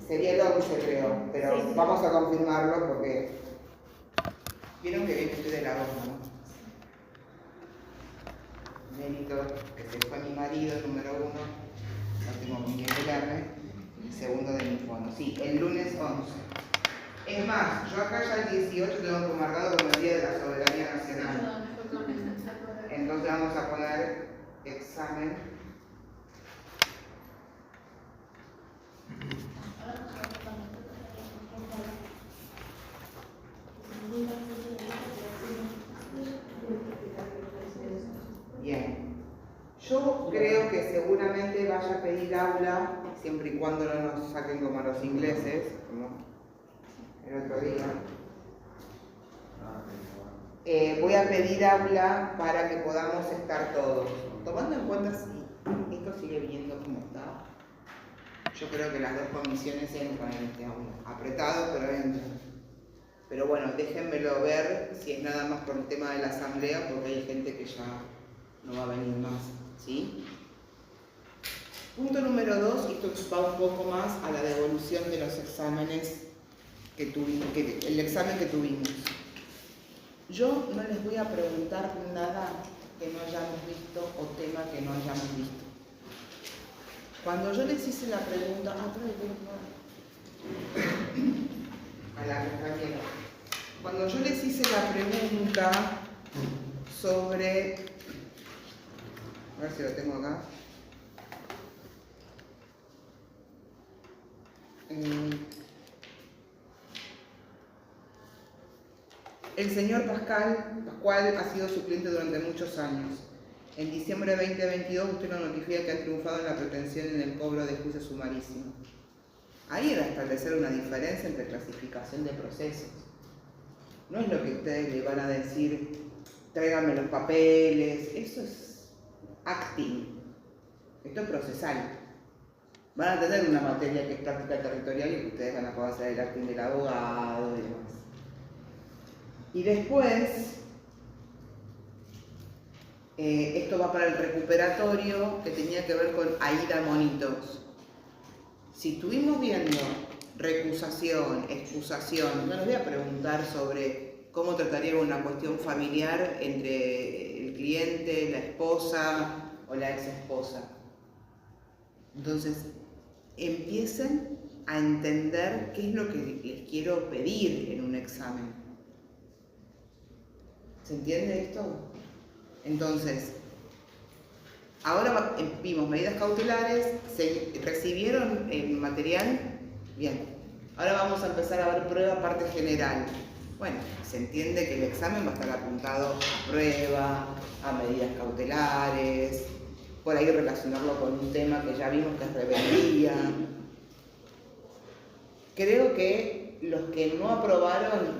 Sería el 11, creo, pero Sí. vamos a confirmarlo porque vieron que viene usted de la 2, ¿no? Mérito, que se fue mi marido, número 1, no tengo con quién pelearme, y segundo de mi fondo. Sí, el lunes 11. Es más, yo acá ya el 18 tengo marcado como el Día de la Soberanía Nacional. Entonces vamos a poner examen. Bien. Yo creo que seguramente vaya a pedir aula, siempre y cuando no nos saquen como a los ingleses, como el otro día. Voy a pedir aula para que podamos estar todos. Tomando en cuenta si esto sigue viniendo como está, yo creo que las dos comisiones entran en este aula. Apretado, pero entran. Pero bueno, déjenmelo ver si es nada más por el tema de la asamblea, porque hay gente que ya no va a venir más. ¿Sí? Punto número 2, esto va un poco más a la devolución de los exámenes que tuvimos, el examen que tuvimos. Yo no les voy a preguntar nada que no hayamos visto o tema que no hayamos visto. Cuando yo les hice la pregunta, a la compañera, cuando yo les hice la pregunta sobre, a ver si lo tengo acá, el señor Pascual ha sido su cliente durante muchos años. En diciembre de 2022 usted nos notifica que ha triunfado en la pretensión en el cobro de juicio sumarísimo. Ahí era establecer una diferencia entre clasificación de procesos. No es lo que ustedes le van a decir, tráiganme los papeles, eso es acting, esto es procesal. Van a tener una materia que es práctica territorial y que ustedes van a poder hacer el acting del abogado y demás. Y después, esto va para el recuperatorio que tenía que ver con Aida Monitos. Si estuvimos viendo recusación, excusación, no les voy a preguntar sobre cómo trataría una cuestión familiar entre el cliente, la esposa o la ex esposa. Entonces, empiecen a entender qué es lo que les quiero pedir en un examen. ¿Se entiende esto? Entonces, ahora vimos medidas cautelares, ¿se recibieron el material? Bien. Ahora vamos a empezar a ver prueba, parte general. Bueno, se entiende que el examen va a estar apuntado a prueba, a medidas cautelares, por ahí relacionarlo con un tema que ya vimos que es rebeldía. Creo que los que no aprobaron,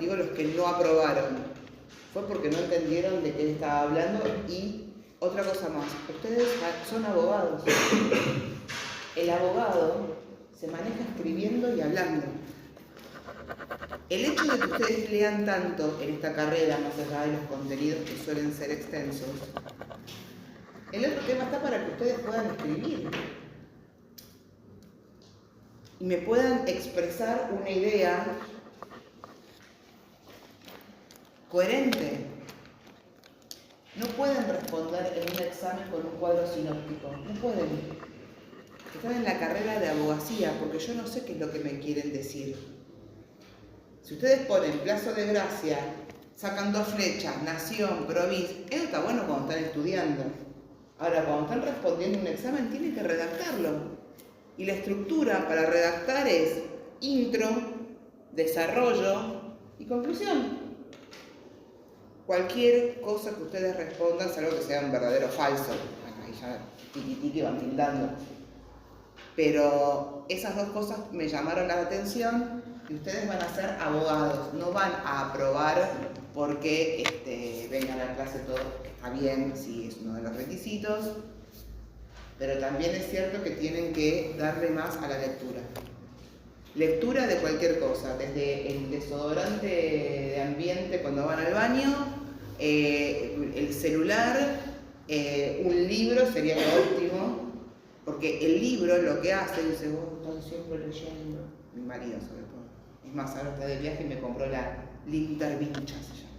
fue porque no entendieron de qué estaba hablando. Y otra cosa más, ustedes son abogados. El abogado se maneja escribiendo y hablando. El hecho de que ustedes lean tanto en esta carrera, más allá de los contenidos que suelen ser extensos, el otro tema está para que ustedes puedan escribir y me puedan expresar una idea coherente. No pueden responder en un examen con un cuadro sinóptico, no pueden. Están en la carrera de abogacía, porque yo no sé qué es lo que me quieren decir. Si ustedes ponen plazo de gracia, sacan 2 flechas, nación, provincia, eso está bueno cuando están estudiando. Ahora, cuando están respondiendo un examen, tienen que redactarlo. Y la estructura para redactar es intro, desarrollo y conclusión. Cualquier cosa que ustedes respondan, salvo que sea un verdadero o falso. Ahí ya tiqui van tildando. Pero esas 2 cosas me llamaron la atención y ustedes van a ser abogados. No van a aprobar porque vengan a la clase todo, que está bien, sí es uno de los requisitos. Pero también es cierto que tienen que darle más a la lectura. Lectura de cualquier cosa, desde el desodorante de ambiente cuando van al baño, el celular, un libro sería lo óptimo, porque el libro lo que hace, dice, vos estás siempre leyendo. mi marido sobre todo. Es más, ahora está de viaje y me compró la lintervincha, se llama.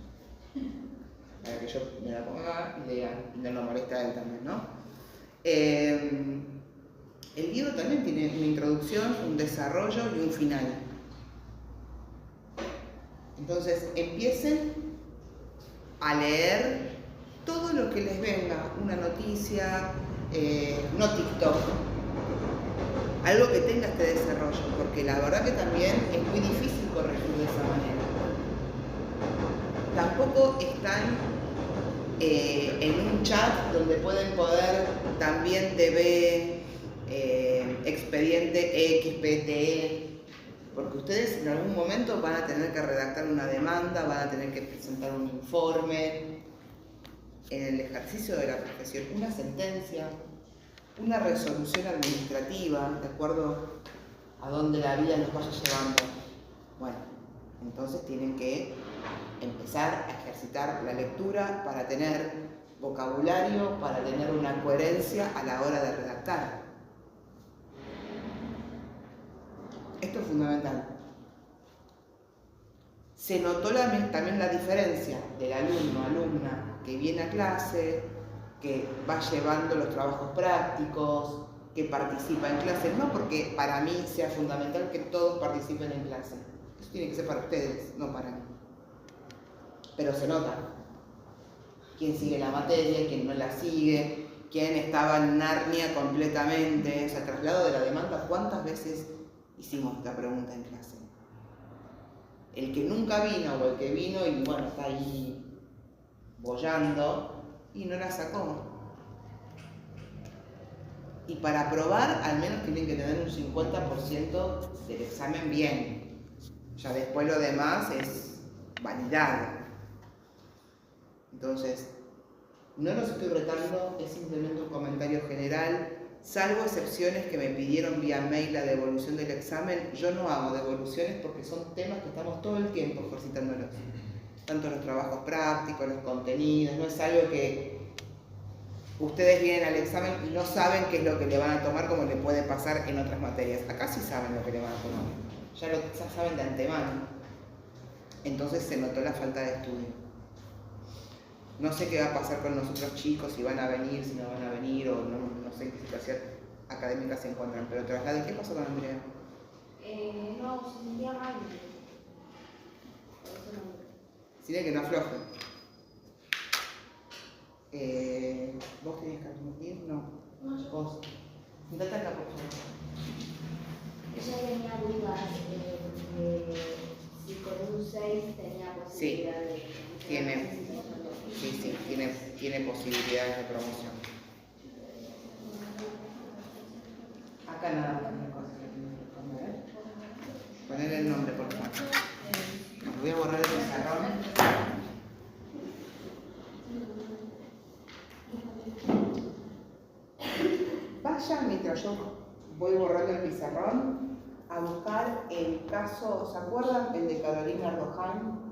Para que yo me la ponga y lea, y no lo molesta a él también, ¿no? El libro también tiene una introducción, un desarrollo y un final. Entonces empiecen a leer todo lo que les venga, una noticia, no TikTok, algo que tenga este desarrollo, porque la verdad que también es muy difícil corregir de esa manera. Tampoco están en un chat donde pueden poder también DB, expediente XPTE, porque ustedes en algún momento van a tener que redactar una demanda, van a tener que presentar un informe en el ejercicio de la profesión, una sentencia, una resolución administrativa, de acuerdo a donde la vida nos vaya llevando. Bueno, entonces tienen que empezar a ejercitar la lectura para tener vocabulario, para tener una coherencia a la hora de redactar. Esto es fundamental. Se notó también la diferencia del alumno, alumna que viene a clase, que va llevando los trabajos prácticos, que participa en clase, no porque para mí sea fundamental que todos participen en clase. Eso tiene que ser para ustedes, no para mí. Pero se nota quién sigue la materia, quién no la sigue, quién estaba en Narnia completamente. O sea, traslado de la demanda, ¿cuántas veces hicimos esta pregunta en clase? El que nunca vino o el que vino y bueno, está ahí boyando y no la sacó. Y para aprobar al menos tienen que tener un 50% del examen bien. Ya después lo demás es validar. Entonces, no los estoy retando, es simplemente un comentario general. Salvo excepciones que me pidieron vía mail la devolución del examen, yo no hago devoluciones porque son temas que estamos todo el tiempo ejercitándolos. Tanto los trabajos prácticos, los contenidos, no es algo que ustedes vienen al examen y no saben qué es lo que le van a tomar como le puede pasar en otras materias. Acá sí saben lo que le van a tomar, ya saben de antemano. Entonces se notó la falta de estudio. No sé qué va a pasar con los otros chicos, si van a venir, si no van a venir, o no sé en qué situación académica se encuentran. Pero trasladen, ¿qué pasó con Andrea? No, se sentía mal. Tiene que no afloje. ¿Vos tenías que admitir? No. Vos. Sentate acá, por favor. Ella tenía dudas de si con un 6 tenía posibilidad de... Tiene posibilidades de promoción. Acá nada más una cosa que tiene que poner. Poner el nombre, por favor. Voy a borrar el pizarrón. Vayan mientras yo voy borrando el pizarrón a buscar el caso, ¿se acuerdan? El de Carolina Rohan.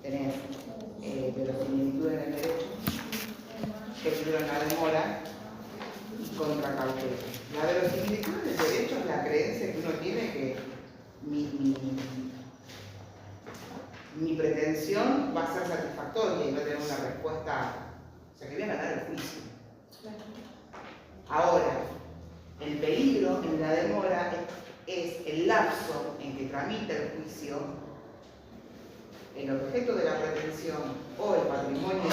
Tenés verosimilitud en el derecho, peligro en la demora y contracautela. La verosimilitud en el derecho es la creencia que uno tiene que mi pretensión va a ser satisfactoria y va a tener una respuesta, o sea, que voy a ganar el juicio. Ahora, el peligro en la demora es el lapso en que tramita el juicio. El objeto de la pretensión o el patrimonio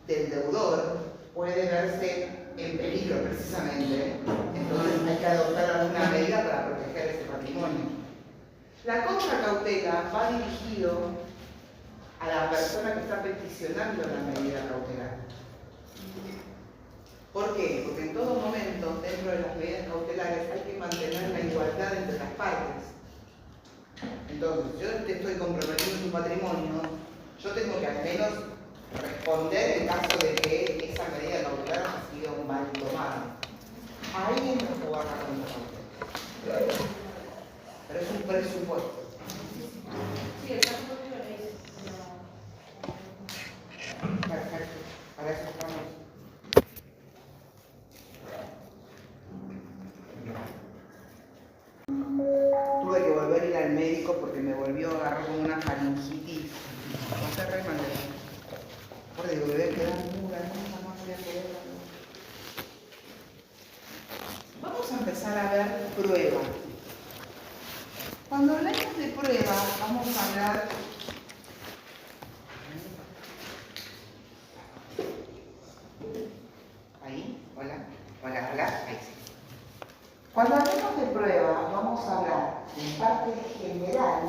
del deudor puede verse en peligro precisamente, entonces hay que adoptar alguna medida para proteger ese patrimonio. La contracautela va dirigido a la persona que está peticionando la medida cautelar. ¿Por qué? Porque en todo momento, dentro de las medidas cautelares, hay que mantener la igualdad entre las partes. Entonces, yo te estoy comprometiendo en tu patrimonio, yo tengo que al menos responder en caso de que esa medida cautelar haya sido mal tomada. Ahí es lo que va a dar un. Pero es un presupuesto. Sí, el presupuesto es. Perfecto. Para eso estamos. Tuve que volver a ir al médico porque me volvió a agarrar con una faringitis. No se re mal. Por Dios, me voy a quedar muda, nunca más voy a poder hablar. Vamos a empezar a ver pruebas. Cuando hablamos de pruebas, vamos a hablar. Ahí, hola, hola, hola, ahí sí. Cuando hablemos de pruebas, vamos a hablar de parte general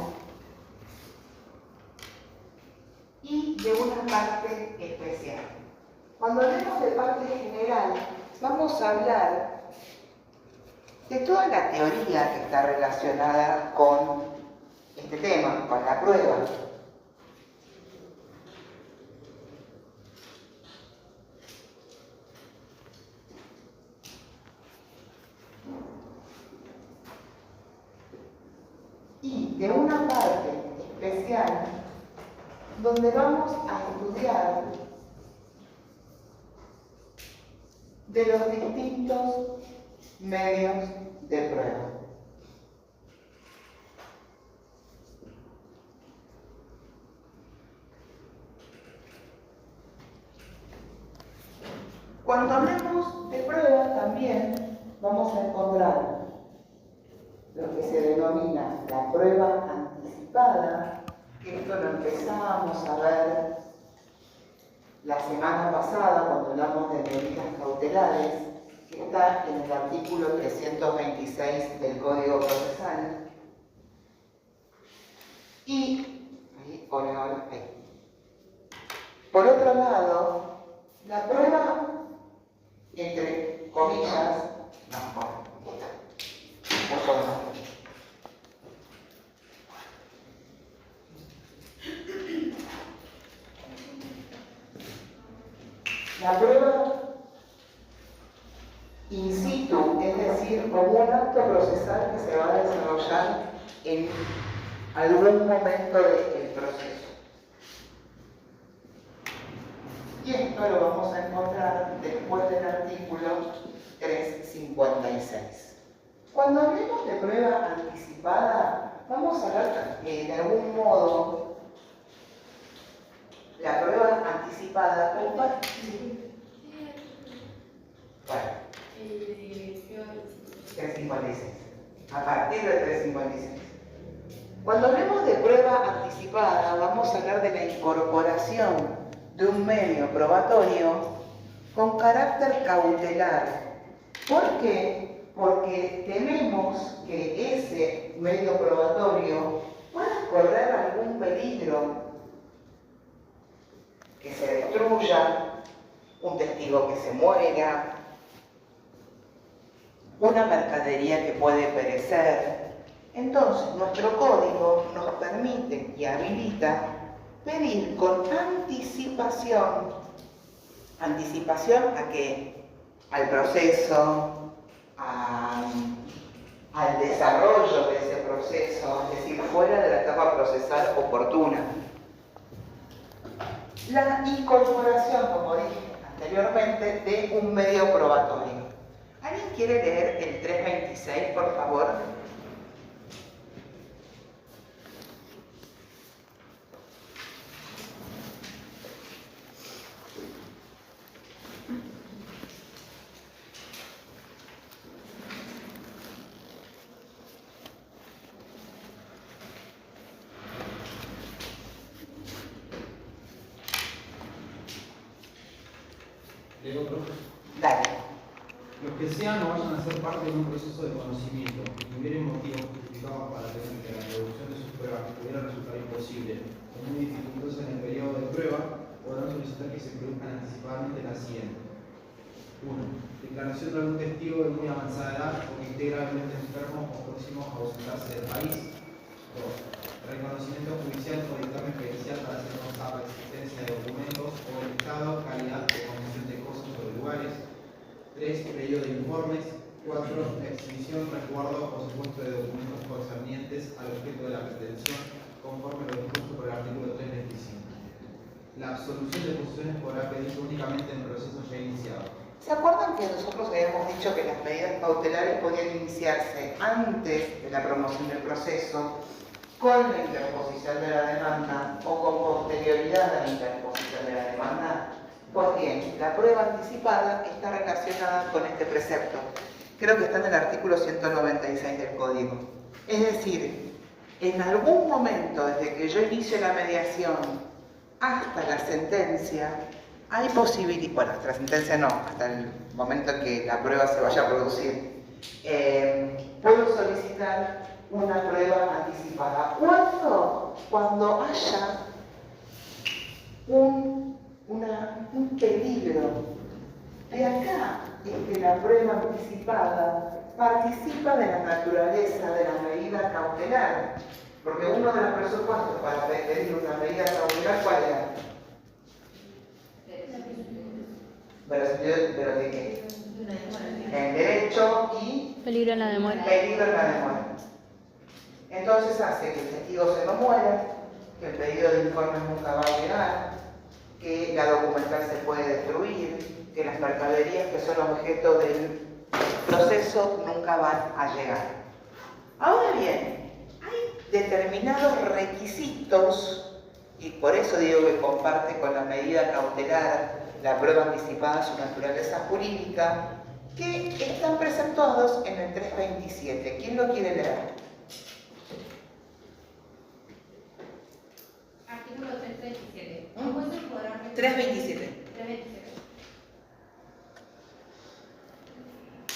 y de una parte especial. Cuando hablemos de parte general, vamos a hablar de toda la teoría que está relacionada con este tema, con la prueba. Y de una parte especial, donde vamos a estudiar de los distintos medios de prueba. Cuando hablemos de prueba también vamos a encontrar lo que se denomina la prueba anticipada, que esto lo empezamos a ver la semana pasada cuando hablamos de medidas cautelares, que está en el artículo 326 del Código Procesal. Y, ahí, ahí. Por otro lado, la prueba, entre comillas, la prueba in situ, es decir, como un acto procesal que se va a desarrollar en algún momento del proceso. Y esto lo vamos a encontrar después del artículo 356. Cuando hablemos de prueba anticipada, vamos a hablar de algún modo la prueba anticipada comparte. Bueno, 356. A partir del 356. Cuando hablemos de prueba anticipada, vamos a hablar de la incorporación de un medio probatorio con carácter cautelar. ¿Por qué? Porque tememos que ese medio probatorio pueda correr algún peligro, que se destruya, un testigo que se muera, una mercadería que puede perecer. Entonces, nuestro código nos permite y habilita pedir con anticipación. ¿Anticipación a qué? Al proceso, al desarrollo de ese proceso, es decir, fuera de la etapa procesal oportuna. La incorporación, como dije anteriormente, de un medio probatorio. ¿Alguien quiere leer el 326, por favor? ¿Leo, profe? Dale. Los que sean no vayan a ser parte de un proceso de conocimiento, que tuvieran motivos justificados para tener que la reducción de sus pruebas pudiera resultar imposible o muy dificultosa en el periodo de prueba, podrán solicitar que se produzcan anticipadamente las siguientes. 1. Declaración de algún testigo de muy avanzada edad o que esté gravemente enfermo o próximo a ausentarse del país. 2. Reconocimiento judicial o dictamen pericial para hacer constar la existencia de documentos o el estado, calidad o condición de cosas o de lugares. 3. Pedido de informes. 4. Exhibición, resguardo o secuestro de documentos concernientes al objeto de la pretensión, conforme a lo dispuesto por el artículo 325. La absolución de posiciones podrá pedirse únicamente en proceso ya iniciado. ¿Se acuerdan que nosotros habíamos dicho que las medidas cautelares podían iniciarse antes de la promoción del proceso, con la interposición de la demanda o con posterioridad a la interposición de la demanda? Pues bien, la prueba anticipada está relacionada con este precepto. Creo que está en el artículo 196 del Código. Es decir, en algún momento, desde que yo inicio la mediación hasta la sentencia, hay posibilidad, bueno, hasta la sentencia no, hasta el momento en que la prueba se vaya a producir, puedo solicitar una prueba anticipada. ¿Cuándo? Cuando haya un peligro. De acá es que la prueba anticipada participa de la naturaleza de la medida cautelar, porque uno de los presupuestos para pedir una medida cautelar, ¿cuál era? Pero ¿de qué? En derecho y Peligro en la demora. peligro en la demora. Entonces hace que el testigo se no muera, que el pedido de informes nunca va a llegar, que la documental se puede destruir, que las mercaderías que son objeto del proceso nunca van a llegar. Ahora bien, hay determinados requisitos, y por eso digo que comparte con la medida cautelar la prueba anticipada su naturaleza jurídica, que están presentados en el 327. ¿Quién lo quiere leer? Artículo 327. Un juez podrá 327. 327.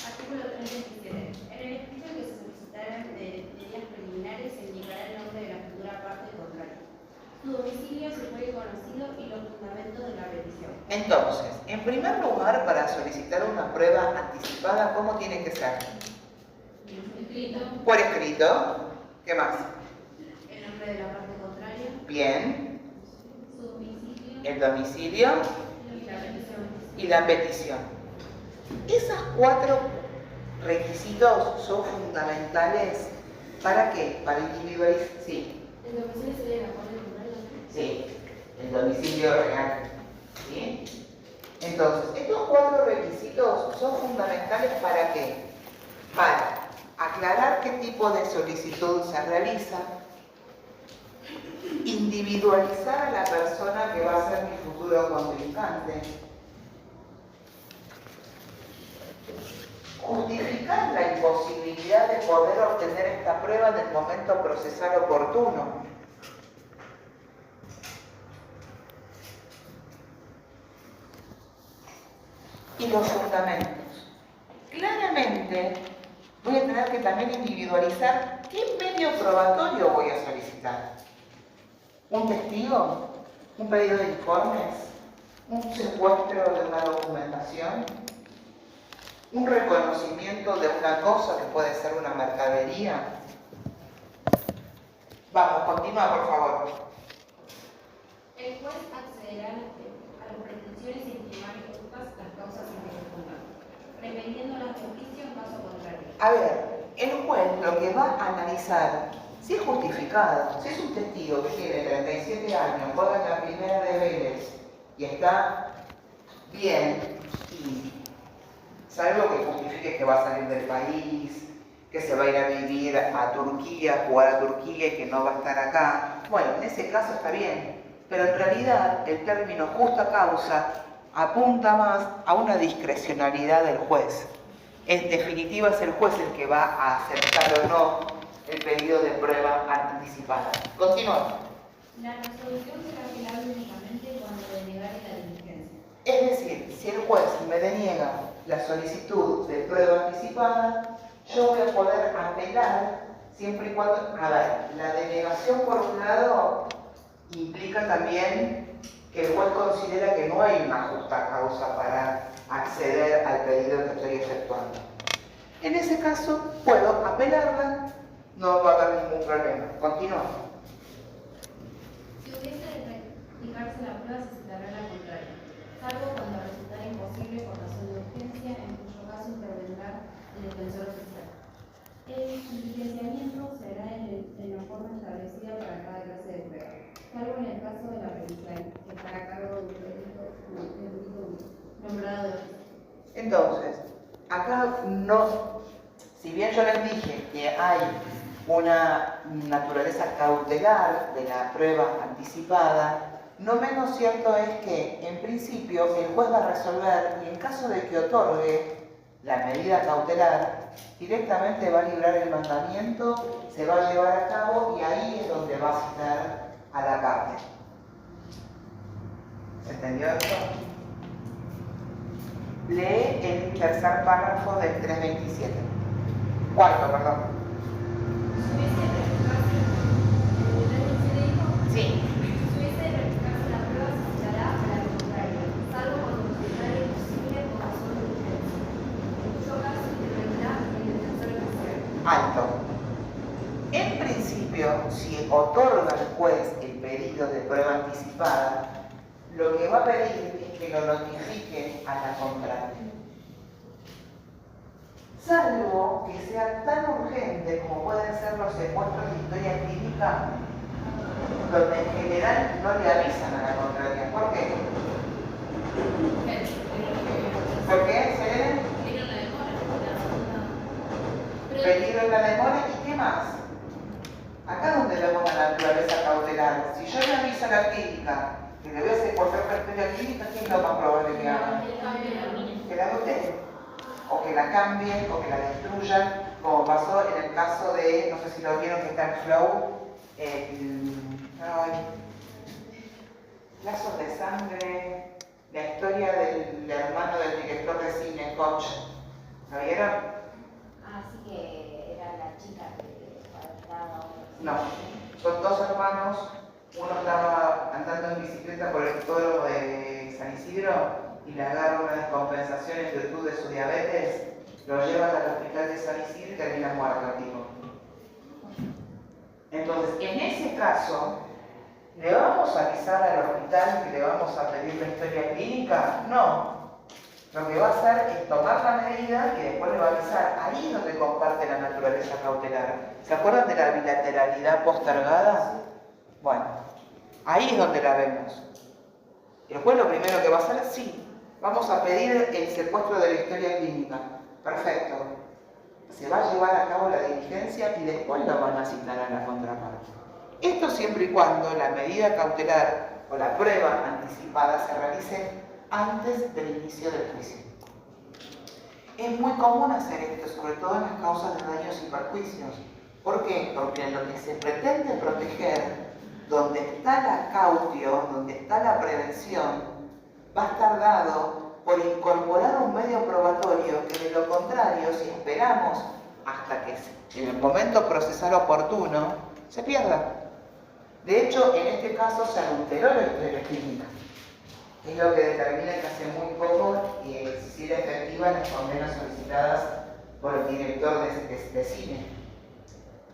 Artículo 327. En el escrito que se solicitaran medidas preliminares se indicará el nombre de la futura parte contraria. Su domicilio se fue conocido y los fundamentos de la petición. Entonces, en primer lugar, para solicitar una prueba anticipada, ¿cómo tiene que ser? Escrito. Por escrito. ¿Qué más? El nombre de la parte contraria. Bien. Su domicilio. El domicilio Y la petición. y la petición. Esos 4 requisitos son fundamentales. ¿Para qué? Para individualizar. Sí. El domicilio sería la parte contraria. Sí. El domicilio real. ¿Sí? Entonces, estos 4 requisitos son fundamentales ¿para qué? Para aclarar qué tipo de solicitud se realiza, individualizar a la persona que va a ser mi futuro contrincante, justificar la imposibilidad de poder obtener esta prueba en el momento procesal oportuno. Y los fundamentos. Claramente voy a tener que también individualizar qué medio probatorio voy a solicitar. ¿Un testigo? ¿Un pedido de informes? ¿Un secuestro de una documentación? ¿Un reconocimiento de una cosa que puede ser una mercadería? Vamos, continúa por favor. El juez accederá a las pretensiones y estimar justas las causas en que se fundan, reprendiendo las de juicio en caso contrario. A ver, el juez lo que va a analizar, si es justificado, si es un testigo que tiene 37 años, juega en la primera de Vélez y está bien, y salvo que justifique que va a salir del país, que se va a ir a vivir a Turquía, a jugar a Turquía y que no va a estar acá, bueno, en ese caso está bien, pero en realidad el término justa causa apunta más a una discrecionalidad del juez. En definitiva es el juez el que va a aceptar o no el pedido de prueba anticipada. Continúa. La resolución será apelable únicamente cuando denegare la diligencia. Es decir, si el juez me deniega la solicitud de prueba anticipada, yo voy a poder apelar siempre y cuando... A ver, la denegación por un lado implica también que el juez considera que no hay una justa causa para acceder al pedido que estoy efectuando. En ese caso, puedo apelarla no va a haber ningún problema. Continúa. Si hubiese de practicarse la prueba, se citará la contraria, salvo cuando resultara imposible por razón de urgencia, en cuyo caso intervendrá el defensor fiscal. El diligenciamiento se hará en la forma establecida para cada clase de prueba, salvo en el caso de la pericial, que estará a cargo del perito nombrado de oficio. Entonces, acá no, si bien yo les dije que hay una naturaleza cautelar de la prueba anticipada, no menos cierto es que, en principio, el juez va a resolver y en caso de que otorgue la medida cautelar, directamente va a librar el mandamiento, se va a llevar a cabo y ahí es donde va a citar a la parte. ¿Se entendió esto? Lee el tercer párrafo del 327. Cuarto, perdón. Si hubiese de practicarse, Sí. si hubiese de practicarse la prueba, se citará a la contraria, salvo cuando resultara imposible por razón de urgencia, en cuyo caso intervendrá el defensor fiscal. Alto. En principio, si otorga el juez el pedido de prueba anticipada, lo que va a pedir es que lo notifique a la contraria. Salvo que sea tan urgente como pueden ser los secuestros de historia clínica, donde en general no le avisan a la contraria. ¿Por qué? ¿Por qué? ¿Selene? Peligro en la demora y qué más. Acá donde vemos la naturaleza cautelar. Si yo le aviso a la clínica que le voy a secuestrar la historia clínica, ¿qué es lo más probable que haga? Que la adulteren, o que la cambien, o que la destruyan, como pasó en el caso de, no sé si lo vieron que está en Flow, lazos de sangre, la historia del hermano del director de cine, Koch. ¿Lo vieron? Así que era la chica que faltaba. No, son dos hermanos, uno estaba andando en bicicleta por el hipódromo de San Isidro y le agarra una descompensación en virtud de su diabetes, lo llevan al hospital de San Isidro y termina muerto el tipo. Entonces, en ese caso, ¿le vamos a avisar al hospital que le vamos a pedir la historia clínica? No. Lo que va a hacer es tomar la medida y después le va a avisar. Ahí es donde comparte la naturaleza cautelar. ¿Se acuerdan de la bilateralidad postergada? Bueno, ahí es donde la vemos. Y después lo primero que va a hacer es, sí, vamos a pedir el secuestro de la historia clínica. Perfecto. Se va a llevar a cabo la diligencia y después lo van a citar a la contraparte. Esto siempre y cuando la medida cautelar o la prueba anticipada se realice antes del inicio del juicio. Es muy común hacer esto, sobre todo en las causas de daños y perjuicios. ¿Por qué? Porque lo que se pretende proteger, donde está la cautio, donde está la prevención, va a estar dado por incorporar un medio probatorio que de lo contrario, si esperamos hasta que en el momento procesal oportuno, se pierda. De hecho, en este caso se adulteró la historia clínica. Es lo que determina que hace muy poco si era efectiva en las condenas solicitadas por el director de cine.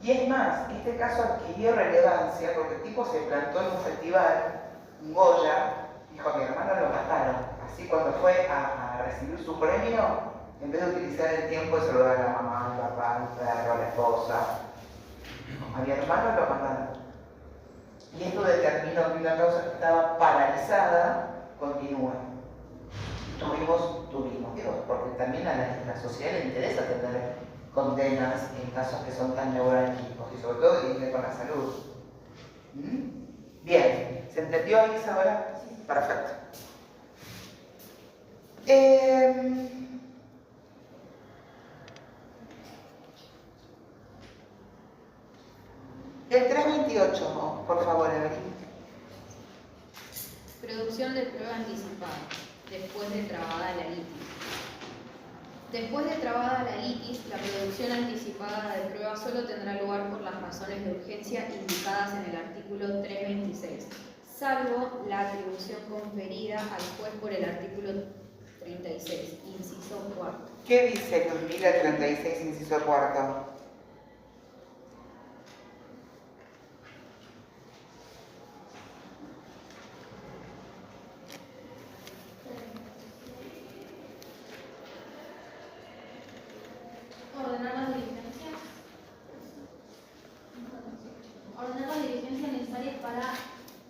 Y es más, este caso adquirió relevancia porque el tipo se plantó en un festival, un Goya, dijo: mi hermano lo mataron. Así cuando fue a recibir su premio, en vez de utilizar el tiempo de saludar a la mamá, al papá, al perro, a la esposa, a mi hermano lo mataron. Y esto determinó que una causa que estaba paralizada continúa. Tuvimos, digo, porque también a la sociedad le interesa tener condenas en casos que son tan neurálgicos y sobre todo que tienen con la salud. Bien, ¿se entendió ahí, Isabela? Sí. Perfecto. El 328, por favor, Evelyn. Producción de prueba anticipada, después de trabada la litis. Después de trabada la litis, la producción anticipada de prueba solo tendrá lugar por las razones de urgencia indicadas en el artículo 326, salvo la atribución conferida al juez por el artículo 36, inciso cuarto. ¿Qué dice 2036, inciso cuarto? ordenar las diligencias necesarias para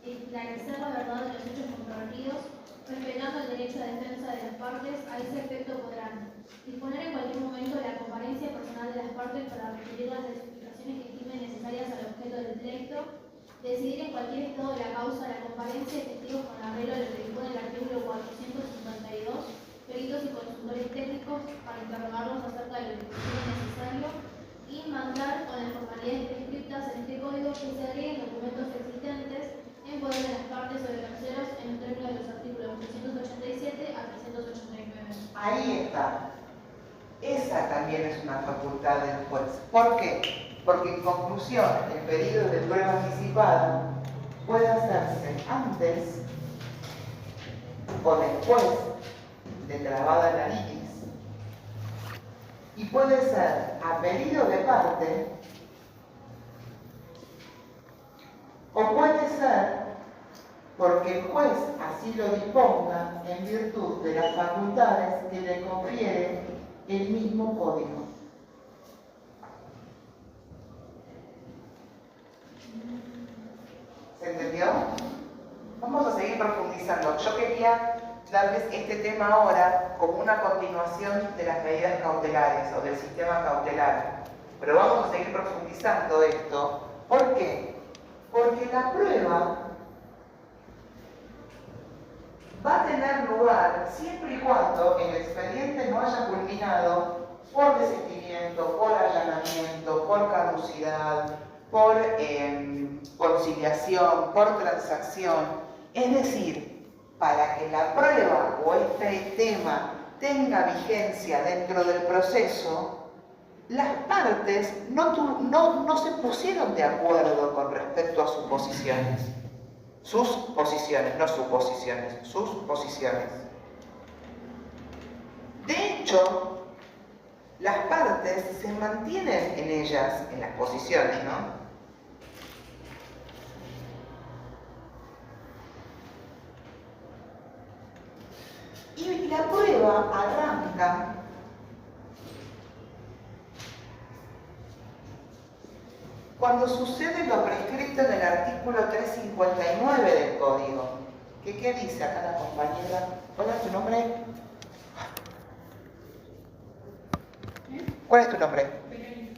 esclarecer la verdad de los hechos controvertidos, respetando el derecho de defensa de las partes. A ese efecto podrán disponer en cualquier momento de la comparencia personal de las partes para requerir las explicaciones que estimen necesarias al objeto del pleito, decidir en cualquier estado de la causa la comparencia de testigos con arreglo a lo que dispone el artículo 452, peritos y consultores técnicos para interrogarlos acerca de lo que considere necesario, y mandar con las formalidades prescriptas en este código que se agreguen documentos existentes en poder de las partes o de terceros en términos de los artículos 387 a 389. Ahí está. Esa también es una facultad del juez. ¿Por qué? Porque en conclusión, el pedido de prueba anticipada puede hacerse antes o después de trabada la litis, y puede ser a pedido de parte o puede ser porque el juez así lo disponga en virtud de las facultades que le confiere el mismo código. ¿Se entendió? Vamos a seguir profundizando. Yo quería darles este tema ahora como una continuación de las medidas cautelares o del sistema cautelar. Pero vamos a seguir profundizando esto. ¿Por qué? Porque la prueba va a tener lugar siempre y cuando el expediente no haya culminado por desistimiento, por allanamiento, por caducidad, por conciliación, por transacción. Es decir, para que la prueba o este tema tenga vigencia dentro del proceso, las partes no se pusieron de acuerdo con respecto a sus posiciones. Sus posiciones, no suposiciones, sus posiciones. De hecho, las partes se mantienen en ellas, en las posiciones, ¿no? Y la prueba arranca cuando sucede lo prescrito en el artículo 359 del Código. ¿Qué dice acá la compañera? ¿Cuál es tu nombre? ¿Cuál es tu nombre?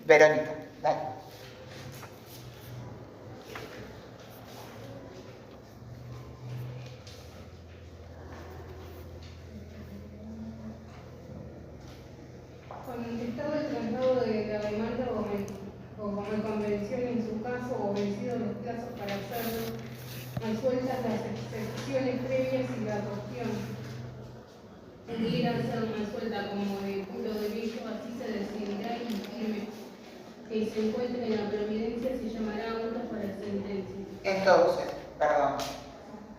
Verónica. Dale. Cuando intentaba el traslado de la demanda o como convención en su caso o vencidos los plazos para hacerlo, resueltas las excepciones previas y la cuestión pudiera ser resuelta como de puro derecho, así se decidirá y firme que se encuentre en la providencia se llamará auto para sentencia. Entonces, perdón,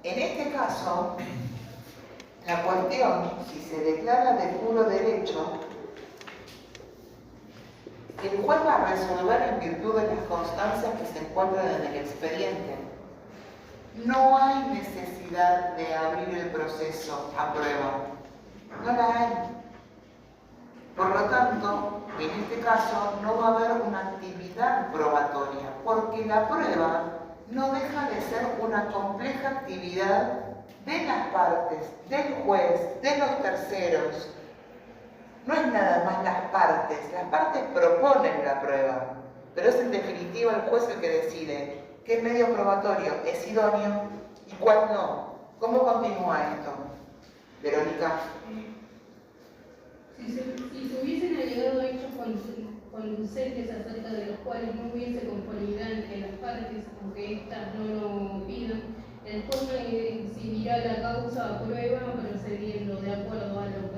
en este caso, la cuestión, si se declara de puro derecho, el juez va a resolver en virtud de las constancias que se encuentran en el expediente. No hay necesidad de abrir el proceso a prueba. No la hay. Por lo tanto, en este caso no va a haber una actividad probatoria, porque la prueba no deja de ser una compleja actividad de las partes, del juez, de los terceros. No es nada más las partes proponen la prueba, pero es en definitiva el juez el que decide qué medio probatorio es idóneo y cuál no. ¿Cómo continúa esto? Verónica. Si se hubiesen allegado hechos conducentes acerca de los cuales no hubiese conformidad entre las partes, aunque éstas no lo pidan, el juez exhibirá la causa a prueba procediendo de acuerdo a lo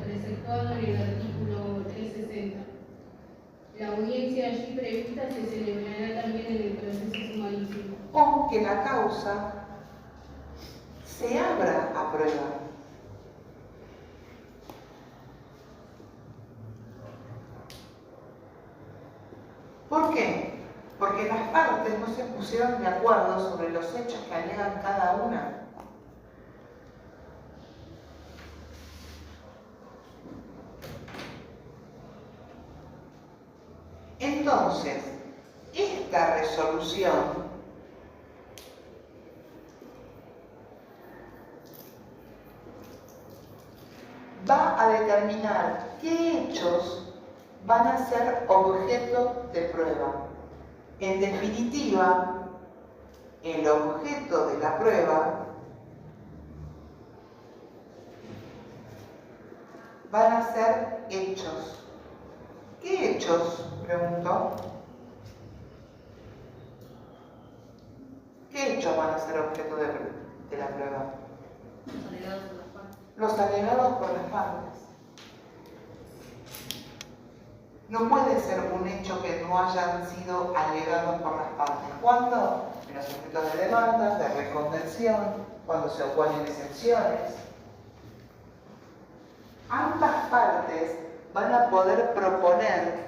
preceptuado en el artículo 360. La audiencia allí prevista se celebrará también en el proceso sumarísimo. O que la causa se abra a prueba. ¿Por qué? Porque las partes no se pusieron de acuerdo sobre los hechos que alegan cada una. Entonces, esta resolución va a determinar qué hechos van a ser objeto de prueba. En definitiva, el objeto de la prueba van a ser hechos. ¿Qué hechos? Preguntó. ¿Qué hechos van a ser objeto de la prueba? Los alegados por las partes. No puede ser un hecho que no hayan sido alegados por las partes. ¿Cuándo? En los objetos de demandas, de reconvención, cuando se oponen excepciones. Ambas partes van a poder proponer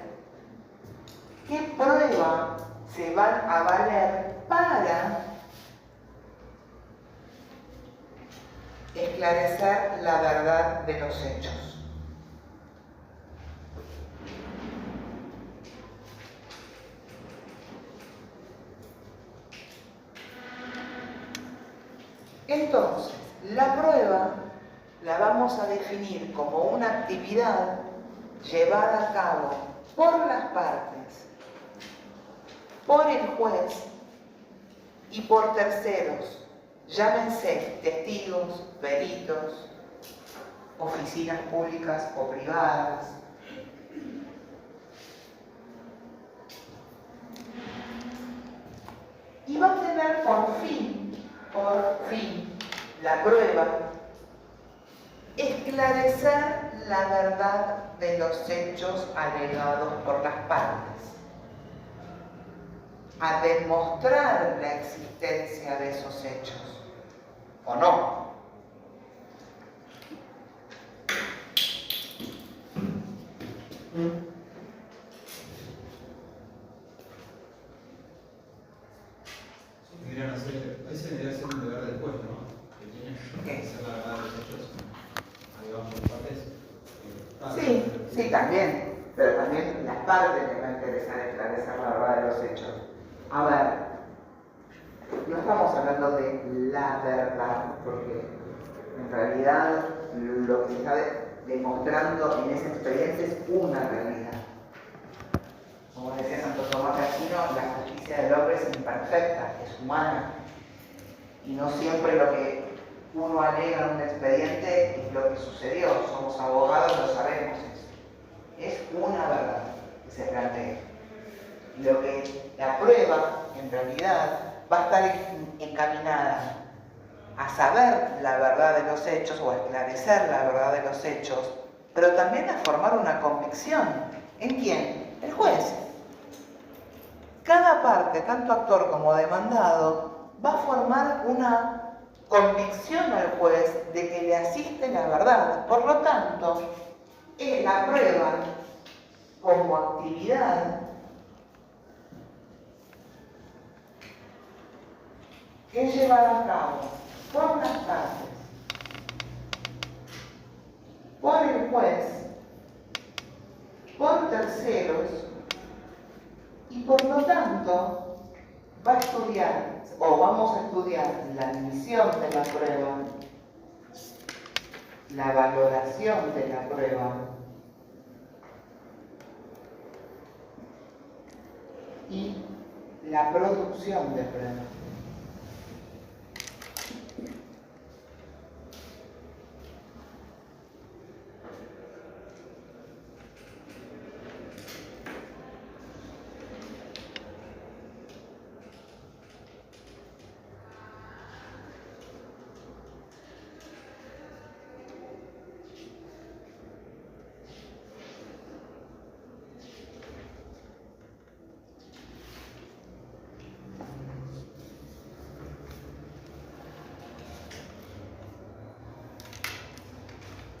qué prueba se van a valer para esclarecer la verdad de los hechos. Entonces, la prueba la vamos a definir como una actividad llevada a cabo por las partes, por el juez y por terceros, llámense testigos, peritos, oficinas públicas o privadas. Y va a tener por fin, la prueba, esclarecer la verdad de los hechos alegados por las partes, a demostrar la existencia de esos hechos, ¿o no? Ese debería ser un deber del juez, ¿no? Que tiene que hacer la verdad de los hechos. Alegados por partes. Sí, también. Pero también las partes les va a interesar esclarecer la verdad de los hechos. A ver, no estamos hablando de la verdad, porque en realidad lo que se está demostrando en esa experiencia es una realidad. Como decía Santo Tomás de Aquino, la justicia del hombre es imperfecta, es humana. Y no siempre lo que uno alega en un expediente es lo que sucedió. Somos abogados, lo sabemos eso. Es una verdad que se plantea. Y lo que la prueba, en realidad, va a estar encaminada a saber la verdad de los hechos o a esclarecer la verdad de los hechos, pero también a formar una convicción. ¿En quién? El juez. Cada parte, tanto actor como demandado, va a formar una convicción al juez de que le asiste la verdad. Por lo tanto, la prueba como actividad es llevada a cabo por las partes, por el juez, por terceros, y por lo tanto va a estudiar, o vamos a estudiar, la admisión de la prueba, la valoración de la prueba y la producción de prueba.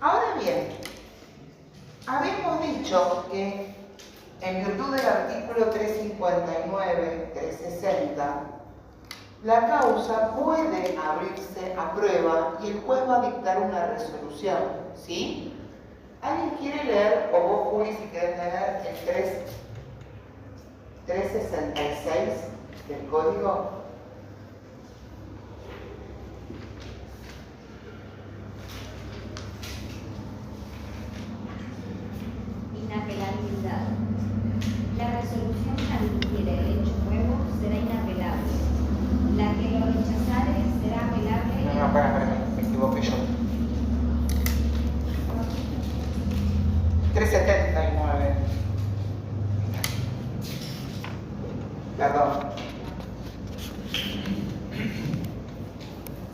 Ahora bien, habíamos dicho que en virtud del artículo 359, 360, la causa puede abrirse a prueba y el juez va a dictar una resolución, ¿sí? ¿Alguien quiere leer, o vos, Juli, si querés leer el 366 del código. Inapelabilidad. La resolución que admitiere el hecho nuevo será inapelable. La que lo rechazare será apelable. No, espera, me equivoqué yo. 379. Perdón.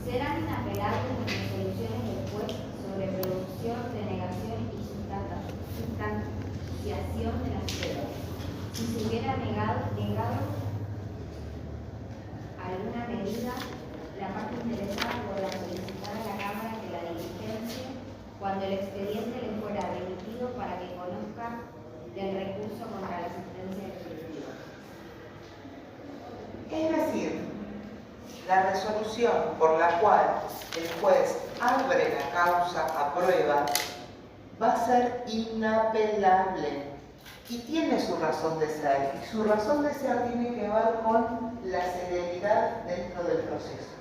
Serán inapelables las resoluciones del juez sobre producción, denegación y sustanciación de las pruebas. Si se hubiera negado alguna medida, la parte interesada podrá solicitar a la Cámara que la diligencia cuando el expediente le fuera remitido para que conozca del recurso contra la sentencia definitiva. Es decir, la resolución por la cual el juez abre la causa a prueba va a ser inapelable y tiene su razón de ser, y su razón de ser tiene que ver con la celeridad dentro del proceso.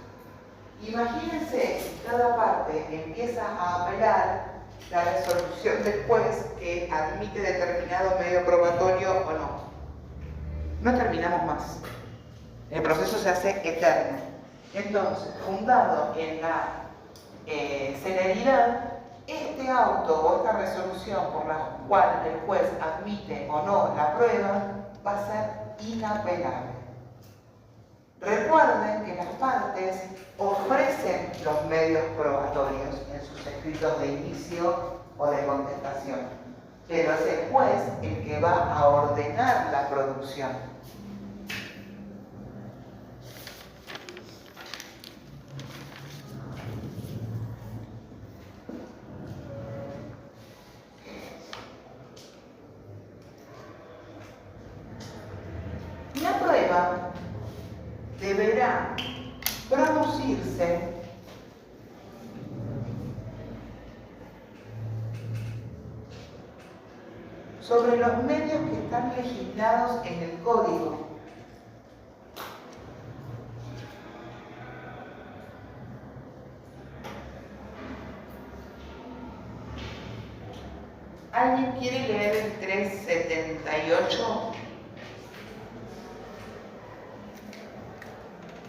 Imagínense si cada parte empieza a apelar la resolución del juez que admite determinado medio probatorio o no. No terminamos más. El proceso se hace eterno. Entonces, fundado en la celeridad, este auto o esta resolución por la cual el juez admite o no la prueba va a ser inapelable. Recuerden que las partes ofrecen los medios probatorios en sus escritos de inicio o de contestación, pero es el juez el que va a ordenar la producción. La prueba deberá producirse sobre los medios que están legislados en el código. ¿Alguien quiere leer el 378?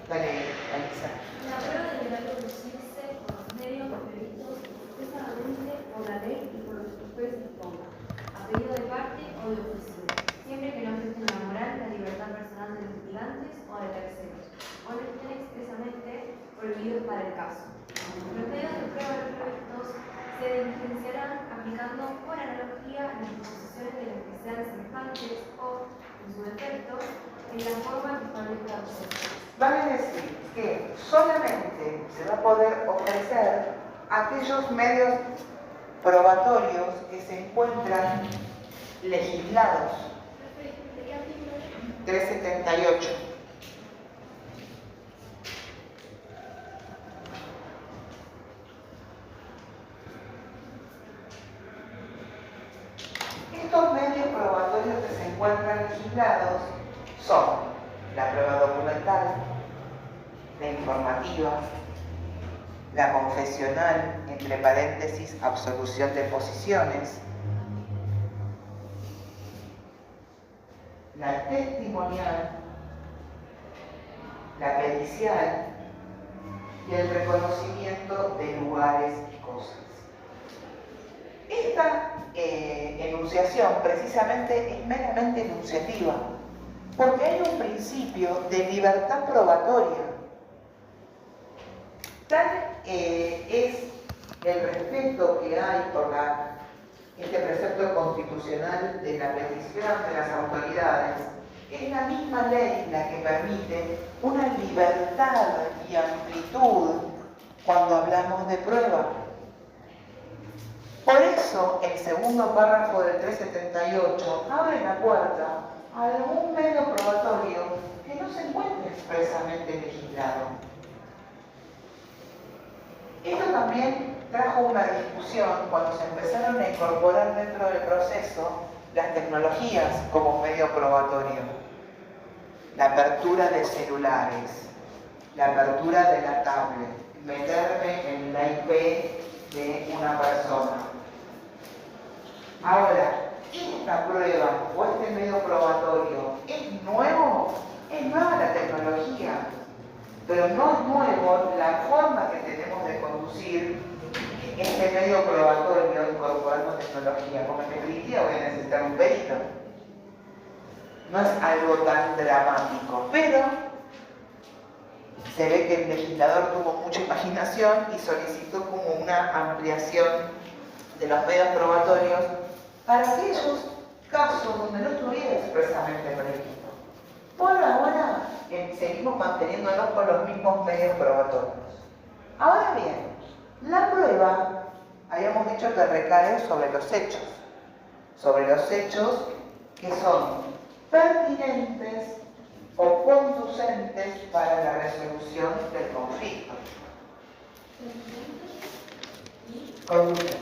Dale, Alisa. La prueba deberá producirse por los medios previstos expresamente por la ley y por lo que el juez disponga, a pedido de parte o de oficio, siempre que no afecten la moral, la libertad personal de los litigantes o de terceros, o no estén expresamente prohibidos para el caso. Los medios de prueba previstos se diligenciarán aplicando por analogía las disposiciones de las que sean semejantes o, en su defecto, en la forma que establezca la proceso. Vale decir que solamente se va a poder ofrecer aquellos medios probatorios que se encuentran legislados. 378. Estos medios probatorios que se encuentran legislados son la prueba documental, la informativa, la confesional, entre paréntesis, absolución de posiciones, la testimonial, la pericial y el reconocimiento de lugares y cosas. Esta enunciación precisamente es meramente enunciativa, porque hay un principio de libertad probatoria. Tal es el respeto que hay por este precepto constitucional de la petición de las autoridades. Es la misma ley la que permite una libertad y amplitud cuando hablamos de prueba. Por eso, el segundo párrafo del 378 abre la puerta a algún medio probatorio que no se encuentre expresamente legislado. Esto también trajo una discusión cuando se empezaron a incorporar dentro del proceso las tecnologías como medio probatorio. la apertura de celulares, la apertura de la tablet, meterme en la IP de una persona. Ahora, esta prueba o este medio probatorio es nuevo, es nueva la tecnología, pero no es nuevo la forma que tenemos de conducir este medio probatorio incorporando tecnología. Como en definitiva voy a necesitar un perito. No es algo tan dramático, pero se ve que el legislador tuvo mucha imaginación y solicitó como una ampliación de los medios probatorios para aquellos casos donde no estuviera expresamente previsto. Por ahora seguimos manteniéndonos con los mismos medios probatorios. Ahora bien, la prueba, habíamos dicho que recae sobre los hechos que son pertinentes o conducentes para la resolución del conflicto. Conducentes.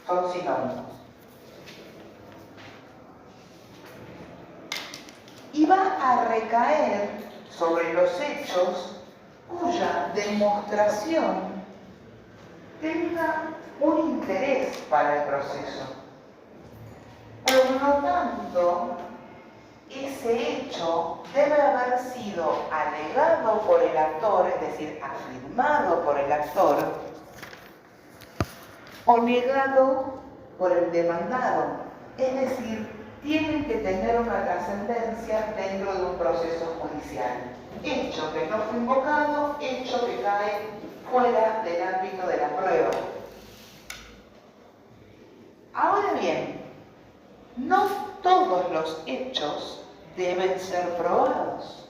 Son sinónimos. Y va a recaer sobre los hechos cuya demostración tenga un interés para el proceso. Por lo tanto, ese hecho debe haber sido alegado por el actor, es decir, afirmado por el actor, o negado por el demandado. Es decir, tienen que tener una trascendencia dentro de un proceso judicial. Hecho que no fue invocado, hecho que cae fuera del ámbito de la prueba. Ahora bien, no todos los hechos deben ser probados.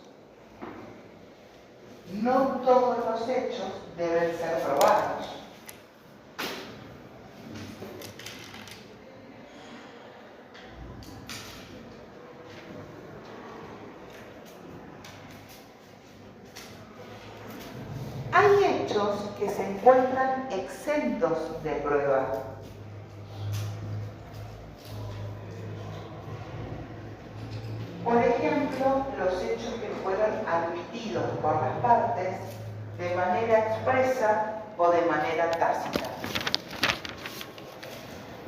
No todos los hechos deben ser probados. Hay hechos que se encuentran exentos de prueba. Por ejemplo, los hechos que fueron admitidos por las partes de manera expresa o de manera tácita.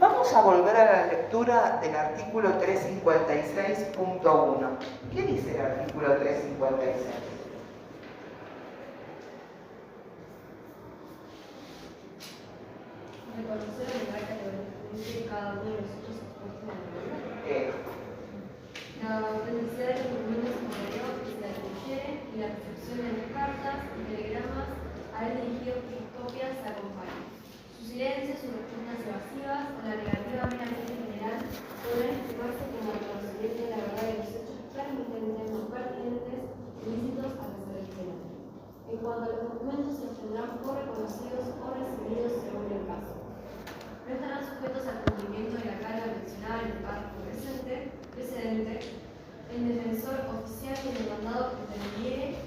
Vamos a volver a la lectura del artículo 356.1. ¿Qué dice el artículo 356? Reconocer el lugar de cada uno de los hechos expuestos en la norma. La autenticidad de los documentos superiores que se adquirieren y la recepción de las cartas y telegramas a él dirigido copias se acompañan. Su silencio, sus respuestas evasivas o la negativa meramente general podrán explicarse como reconocimiento de la verdad de los hechos permitentes o pertinentes ilícitos a que se refieren. En cuanto a los documentos, se tendrán por reconocidos o recibidos según el caso. No estarán sujetos al cumplimiento de la carga mencionada en el párrafo precedente, el defensor oficial y el demandado que interviniere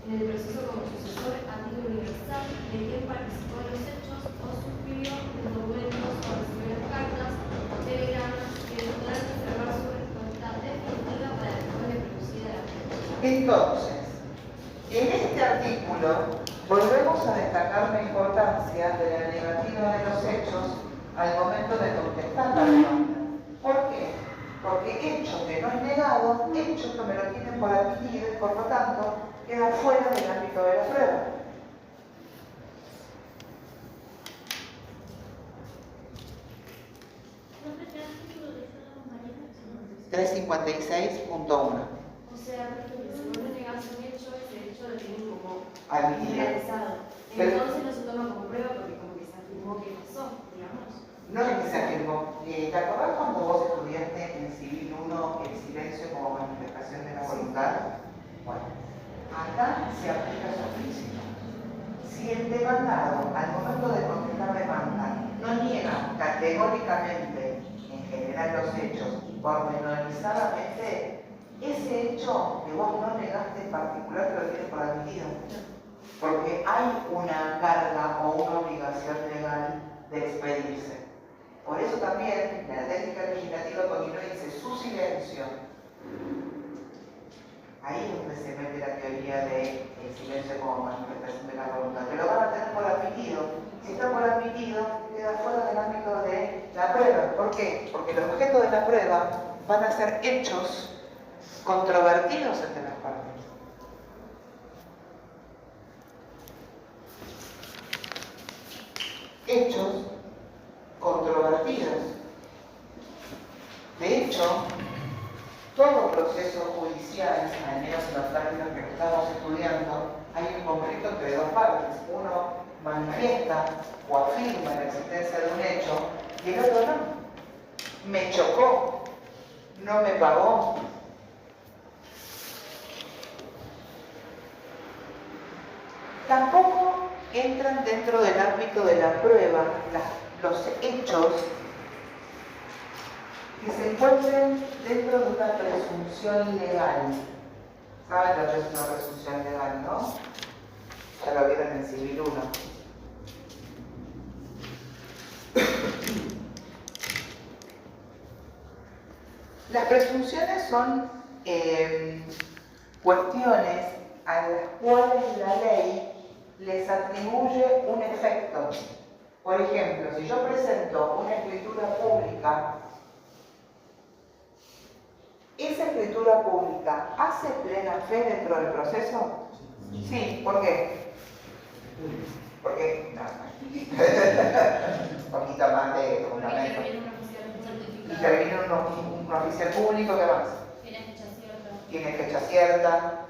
en el proceso como sucesor a título universal de quien participó en los hechos o suscribió los documentos o recibió las cartas o telegramas que podrán reservar su respuesta definitiva para después de producida la fecha. Entonces, en este artículo volvemos a destacar la importancia de la negativa de los hechos al momento de contestar la demanda. ¿Por qué? Porque hecho que no es negado, hecho que me lo tienen por admitido y por lo tanto queda fuera del ámbito de la prueba. O 356.1. sea, si vos le negás un hecho, ese hecho lo tienen como Admitido. realizado. Entonces no se toma como prueba porque como que se afirmó que pasó, digamos. No es que se afirmó. ¿Te acordás cuando vos estudiaste en Civil 1 el silencio como manifestación de la voluntad? Bueno, acá se aplica esos principios. Si el demandado, al momento de contestar demanda, no niega categóricamente en general los hechos y pormenorizadamente, ese hecho que vos no negaste en particular te lo tienes por admitido. Porque hay una carga o una obligación legal de expedirse. Por eso también la técnica legislativa continúa y dice su silencio. teoría de el silencio como manifestación de la voluntad, que lo van a tener por admitido. Si está por admitido, queda fuera del ámbito de la prueba. ¿Por qué? Porque los objetos de la prueba van a ser hechos controvertidos entre las partes. Hechos controvertidos. De hecho, todo proceso judicial, al menos en los términos que estamos estudiando, hay un conflicto entre dos partes. Uno manifiesta o afirma la existencia de un hecho y el otro no. Me chocó, no me pagó. Tampoco entran dentro del ámbito de la prueba los hechos que se encuentren dentro de una presunción legal. ¿Saben lo que es una presunción legal, no? Ya lo vieron en Civil 1. Las presunciones son cuestiones a las cuales la ley les atribuye un efecto. Por ejemplo, si yo presento una escritura pública, ¿esa escritura pública hace plena fe dentro del proceso? Sí. ¿Por qué? Porque un poquito más de fundamento. Interviene un oficial público, ¿qué más? Tiene fecha cierta. Tiene fecha cierta.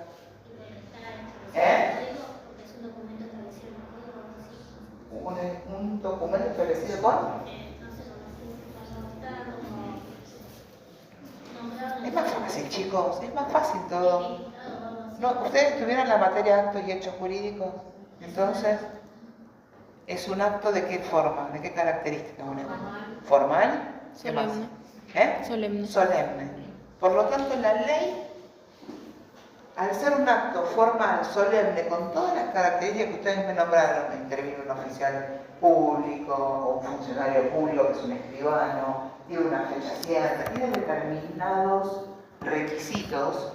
Es un documento establecido en el código. Un documento establecido con. No sé, está como nombrado. Es más fácil, chicos, es más fácil todo. No, ustedes tuvieron la materia de actos y hechos jurídicos, entonces es un acto de qué forma, de qué características. ¿Formal? ¿Qué más? Solemne. Solemne. Por lo tanto, la ley, al ser un acto formal, solemne, con todas las características que ustedes me nombraron, interviene un oficial público o un funcionario público que es un escribano, tiene una fecha cierta, tiene determinados requisitos,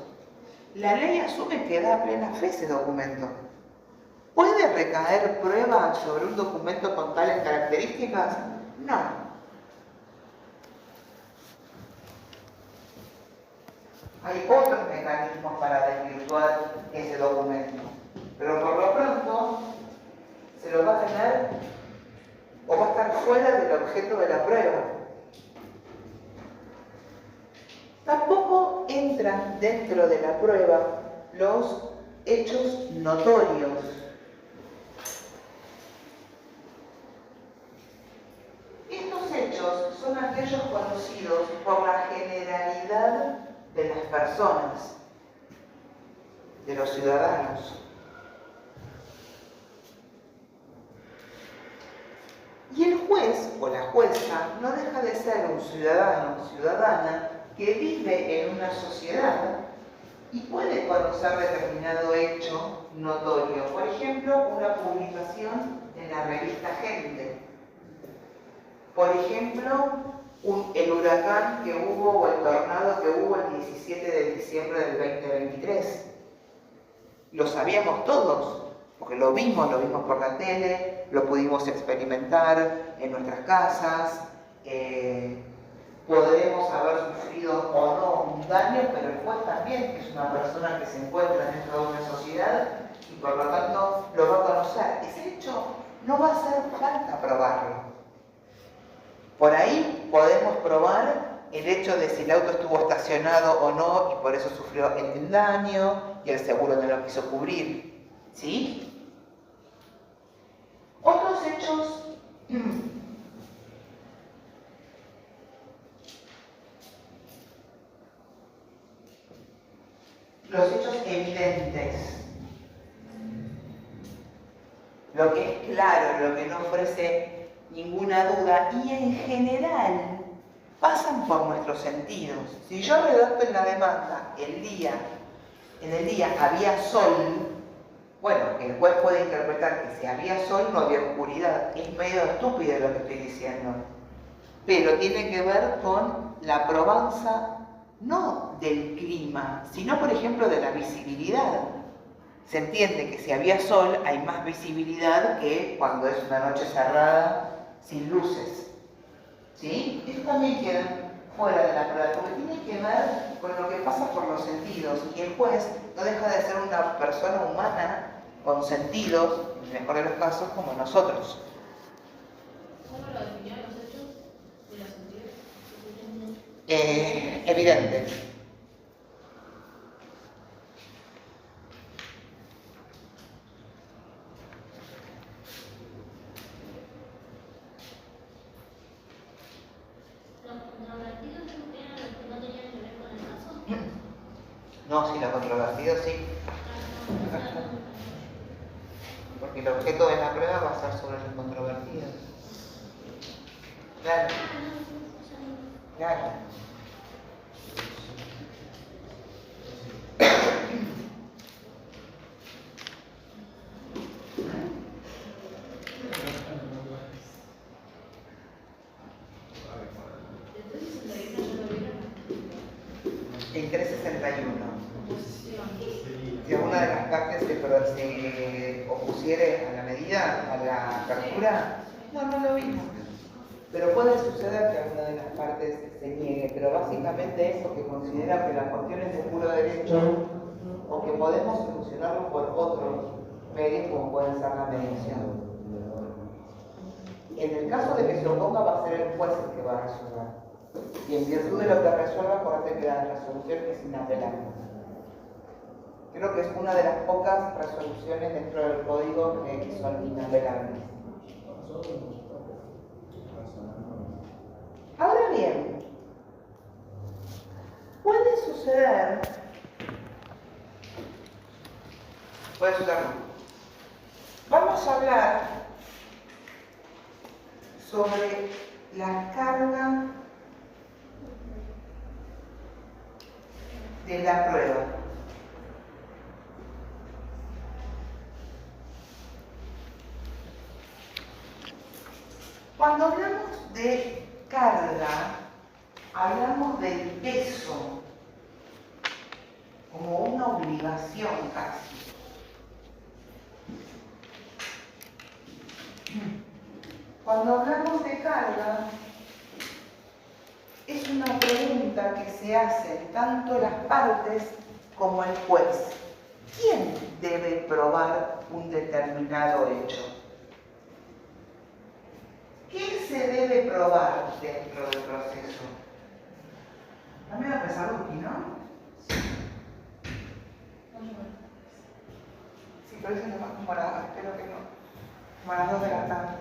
la ley asume que da plena fe ese documento. ¿Puede recaer prueba sobre un documento con tales características? No. Hay otros mecanismos para desvirtuar ese documento, pero por lo pronto se lo va a tener o va a estar fuera del objeto de la prueba. Tampoco entran dentro de la prueba los hechos notorios. Estos hechos son aquellos conocidos por la generalidad de las personas, de los ciudadanos. Y el juez o la jueza no deja de ser un ciudadano o ciudadana que vive en una sociedad y puede conocer determinado hecho notorio. Por ejemplo, una publicación en la revista Gente. Por ejemplo, el huracán que hubo o el tornado que hubo el 17 de diciembre del 2023. Lo sabíamos todos, porque lo vimos por la tele, lo pudimos experimentar en nuestras casas, podremos haber sufrido o no un daño, pero el juez también es una persona que se encuentra dentro de una sociedad y por lo tanto lo va a conocer. Ese hecho no va a hacer falta probarlo. Por ahí podemos probar el hecho de si el auto estuvo estacionado o no y por eso sufrió el daño y el seguro no lo quiso cubrir. ¿Sí? Otros hechos los hechos evidentes, lo que es claro, lo que no ofrece ninguna duda y en general pasan por nuestros sentidos. Si yo redacto en la demanda en el día había sol, bueno, el juez puede interpretar que si había sol no había oscuridad. Es medio estúpido lo que estoy diciendo, pero tiene que ver con la probanza no del clima, sino por ejemplo de la visibilidad. Se entiende que si había sol hay más visibilidad que cuando es una noche cerrada sin luces. ¿Sí? Esto también queda fuera de la prueba, porque tiene que ver con lo que pasa por los sentidos. Y el juez no deja de ser una persona humana con sentidos, en el mejor de los casos, como nosotros. ¿Cómo lo definían los hechos de los sentidos? Evidente. ¿Los controvertidos eran los que no tenían que ver con el caso? No, si lo controvertido sí. Porque el objeto de la prueba va a ser sobre los controvertidos. Claro. Claro. En 361. Si alguna de las partes se opusiere a la medida, a la apertura, no lo vimos. Pero puede suceder que alguna de las partes se niegue, pero básicamente es porque considera que las cuestiones de puro derecho o que podemos solucionarlo por otros medios como pueden ser la mediación. En el caso de que se oponga va a ser el juez el que va a resolver. Y en virtud de lo que resuelva, acuérdate que la resolución es inapelable. Creo que es una de las pocas resoluciones dentro del código que son inapelables. Ahora bien, puede suceder no. Vamos a hablar sobre la carga de la prueba. Cuando hablamos de carga, hablamos del peso como una obligación casi. Cuando hablamos de carga, es una pregunta que se hacen tanto las partes como el juez. ¿Quién debe probar un determinado hecho? ¿Qué se debe probar dentro del proceso? A mí me va a empezar Luqui, ¿no? Sí, pero eso no va como espero que no. Como a las 2 de la tarde.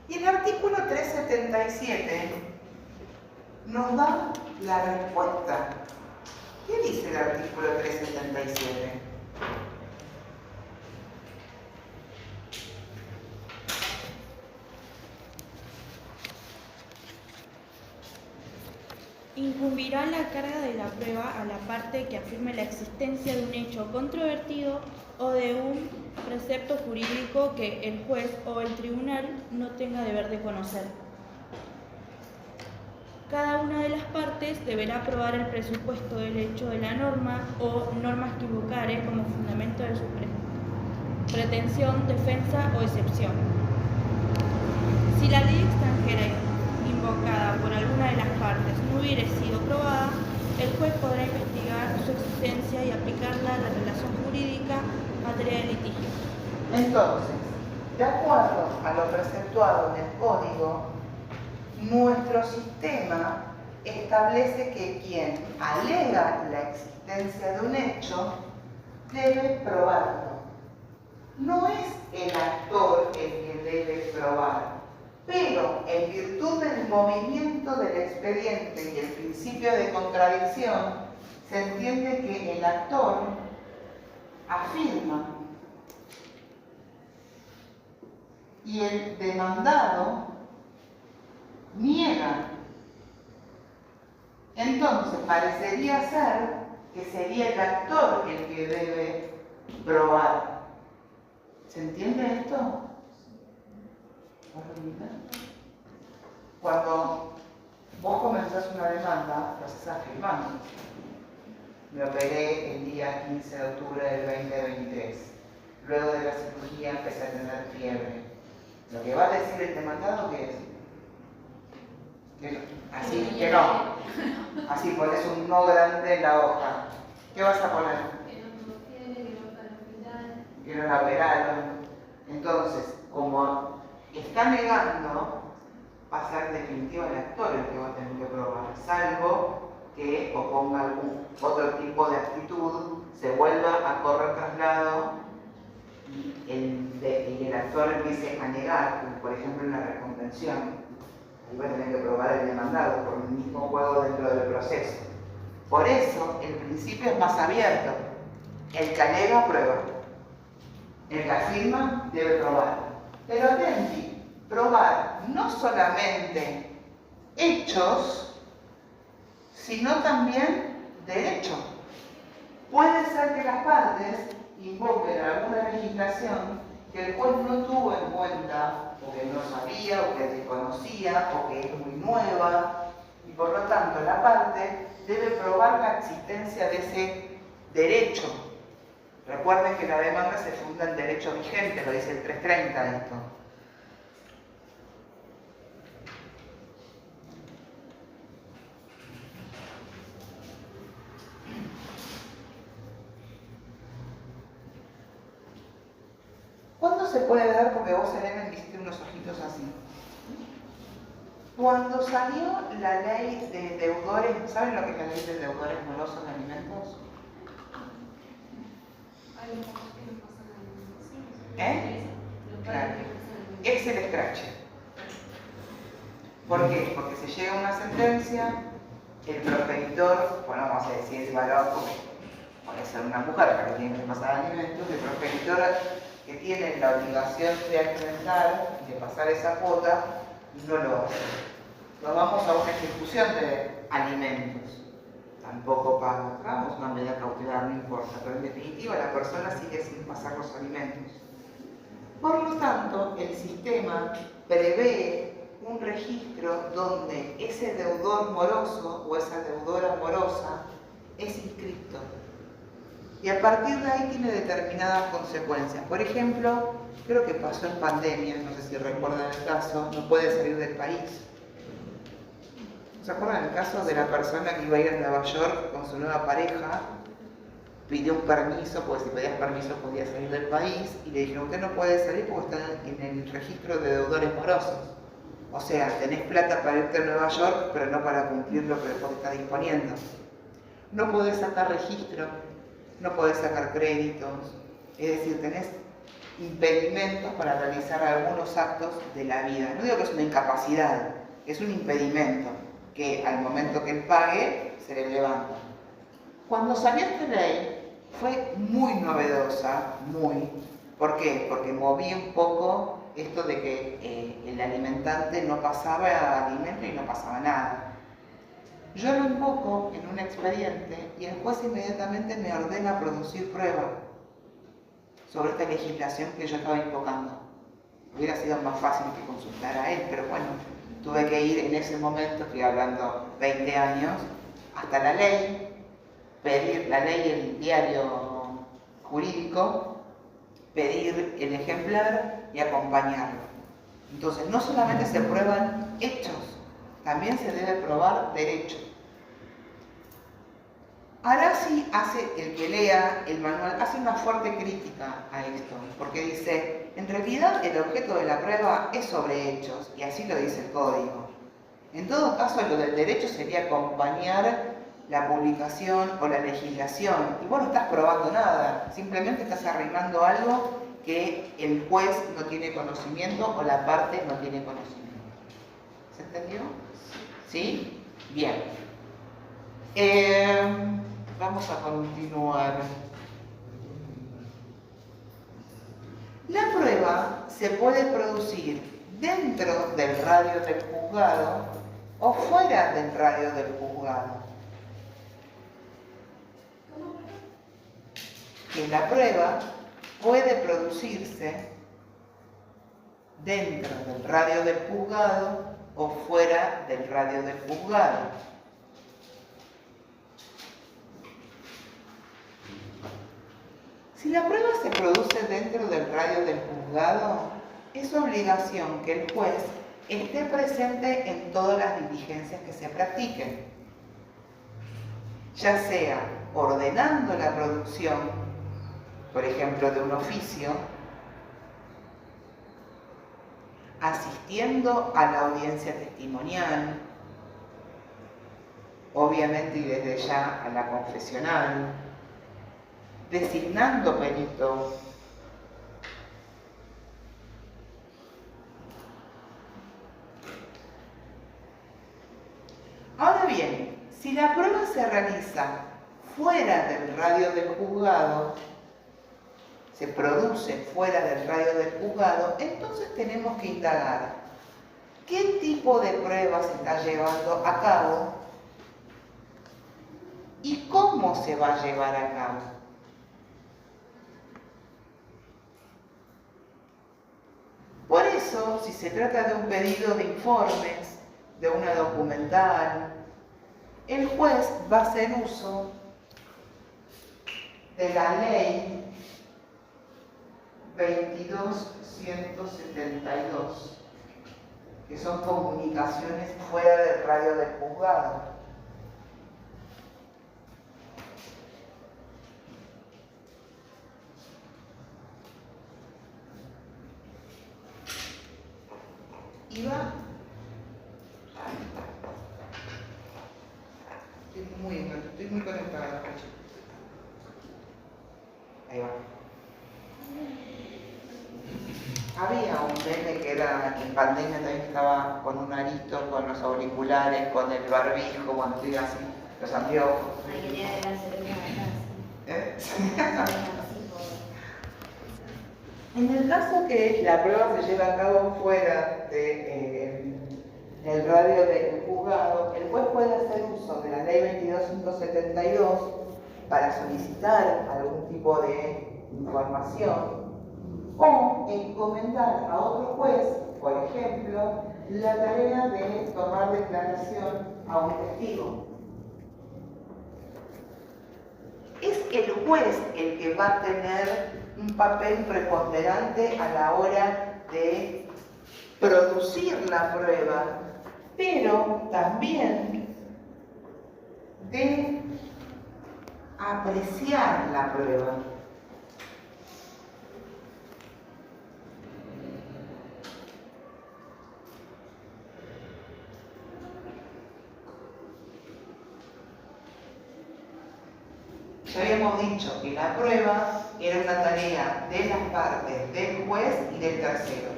Y el artículo 377 nos da la respuesta. ¿Qué dice el artículo 377? Incumbirá la carga de la prueba a la parte que afirme la existencia de un hecho controvertido o de un precepto jurídico que el juez o el tribunal no tenga deber de conocer. Cada una de las partes deberá probar el presupuesto del hecho de la norma o normas que invocare como fundamento de su pretensión, defensa o excepción. Si la ley extranjera invocada por alguna de las partes no hubiere sido probada, el juez podrá investigar su existencia y aplicarla a la relación jurídica materia de litigio. Entonces, de acuerdo a lo preceptuado en el Código, nuestro sistema establece que quien alega la existencia de un hecho debe probarlo. No es el actor el que debe probar, pero en virtud del movimiento del expediente y el principio de contradicción, se entiende que el actor afirma y el demandado niega. Entonces, parecería ser que sería el actor el que debe probar. ¿Se entiende esto? Cuando Vos comenzás una demanda, lo haces afirmando. Me operé el día 15 de octubre del 2023. Luego de la cirugía empecé a tener fiebre. Lo que va a decir el demandado, ¿qué es? Que no. Así que no. Así pones un no grande en la hoja. ¿Qué vas a poner? Que no tuvo fiebre, que no fue al hospital. Que no la operaron. Entonces, como está negando, va a ser definitivo el actor el que va a tener que probar, salvo que oponga algún otro tipo de actitud, se vuelva a correr traslado y el actor empiece a negar, como por ejemplo en la reconvención. Ahí va a tener que probar el demandado por el mismo juego dentro del proceso. Por eso el principio es más abierto. El que alega prueba. El que afirma debe probar. Pero atenti, probar no solamente hechos, sino también derecho. Puede ser que las partes invoquen alguna legislación que el juez no tuvo en cuenta, o que no sabía, o que desconocía, o que es muy nueva, y por lo tanto la parte debe probar la existencia de ese derecho. Recuerden que la demanda se funda en derecho vigente, lo dice el 330 esto. ¿Cuándo se puede dar? Porque vos, Elena, me hiciste unos ojitos así. Cuando salió la ley de deudores, ¿saben lo que es la ley de deudores morosos de alimentos? Claro. Es el escrache. ¿Por qué? Porque se llega a una sentencia, el progenitor, bueno, vamos a decir es varón, porque puede ser una mujer para que tiene que pasar alimentos, el progenitor que tiene la obligación de alimentar y de pasar esa cuota, no lo hace. Nos vamos a una ejecución de alimentos. Tampoco pagamos una medida cautelar, no importa, pero en definitiva la persona sigue sin pasar los alimentos. Por lo tanto, el sistema prevé un registro donde ese deudor moroso o esa deudora morosa es inscrito. Y a partir de ahí tiene determinadas consecuencias. Por ejemplo, creo que pasó en pandemia, no sé si recuerdan el caso, no puede salir del país. ¿Se acuerdan el caso de la persona que iba a ir a Nueva York con su nueva pareja? Pidió un permiso, porque si pedías permiso podía salir del país, y le dijeron, usted no puede salir porque está en el registro de deudores morosos. O sea, tenés plata para irte a Nueva York, pero no para cumplir lo que después está disponiendo. No podés sacar registro, no podés sacar créditos, es decir, tenés impedimentos para realizar algunos actos de la vida. No digo que es una incapacidad, es un impedimento que al momento que él pague se le levanta. Cuando salió esta ley fue muy novedosa, ¿por qué? Porque movía un poco esto de que el alimentante no pasaba alimento y no pasaba nada. Yo lo invoco en un expediente y el juez inmediatamente me ordena producir prueba sobre esta legislación que yo estaba invocando. Hubiera sido más fácil que consultar a él, pero bueno, tuve que ir en ese momento, estoy hablando 20 años, hasta la ley, pedir la ley en el diario jurídico, pedir el ejemplar y acompañarlo. Entonces, no solamente se prueban hechos, también se debe probar derecho. Arasi hace, el que lea el manual, hace una fuerte crítica a esto, porque dice, en realidad el objeto de la prueba es sobre hechos, y así lo dice el código. En todo caso, lo del derecho sería acompañar la publicación o la legislación, y vos no estás probando nada, simplemente estás arrimando algo que el juez no tiene conocimiento o la parte no tiene conocimiento. ¿Se entendió? ¿Sí? Bien. Vamos a continuar. La prueba se puede producir dentro del radio del juzgado o fuera del radio del juzgado. Que la prueba puede producirse dentro del radio del juzgado o fuera del radio del juzgado. Si la prueba se produce dentro del radio del juzgado, es obligación que el juez esté presente en todas las diligencias que se practiquen, ya sea ordenando la producción, por ejemplo, de un oficio, asistiendo a la audiencia testimonial, obviamente y desde ya a la confesional, designando perito, ahora bien, si la prueba se realiza fuera del radio del juzgado, se produce fuera del radio del juzgado, entonces tenemos que indagar qué tipo de prueba se está llevando a cabo y cómo se va a llevar a cabo. Por eso, si se trata de un pedido de informes, de una documental, el juez va a hacer uso de la ley 22.172, que son comunicaciones fuera del radio del juzgado. Y va. Estoy muy conectada. Ahí va. Había un nene que era en pandemia, también estaba con un arito, con los auriculares, con el barbijo, cuando estoy así, los anteojos. Hay que tener la cerebro En el caso que la prueba se lleve a cabo fuera del radio del juzgado, el juez puede hacer uso de la ley 22.172 para solicitar algún tipo de información o encomendar a otro juez, por ejemplo, la tarea de tomar declaración a un testigo. Es el juez el que va a tener un papel preponderante a la hora de producir la prueba, pero también de apreciar la prueba. Ya habíamos dicho que la prueba era una tarea de las partes, del juez y del tercero.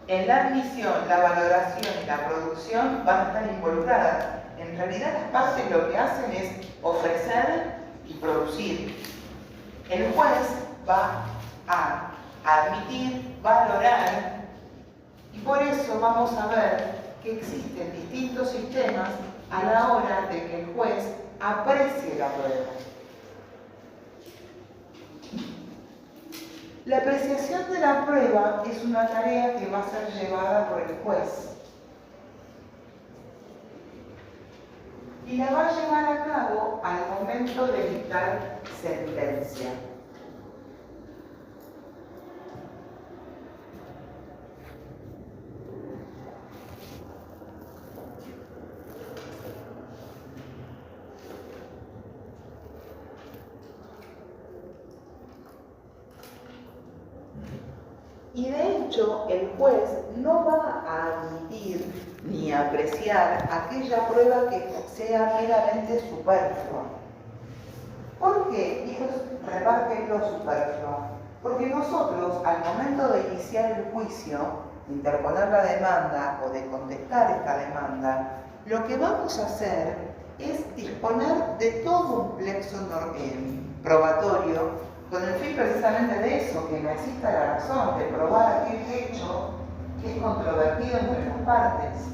En la admisión, la valoración y la producción van a estar involucradas. En realidad las partes lo que hacen es ofrecer y producir. El juez va a admitir, valorar, y por eso vamos a ver que existen distintos sistemas a la hora de que el juez aprecie la prueba. La apreciación de la prueba es una tarea que va a ser llevada por el juez y la va a llevar a cabo al momento de dictar sentencia. Y de hecho, el juez no va a admitir ni a apreciar aquella prueba que sea meramente superflua. ¿Por qué? Dijo, remarquen lo superfluo. Porque nosotros, al momento de iniciar el juicio, de interponer la demanda o de contestar esta demanda, lo que vamos a hacer es disponer de todo un plexo probatorio con el fin precisamente de eso, que no exista la razón, de probar aquel hecho que es controvertido entre las partes.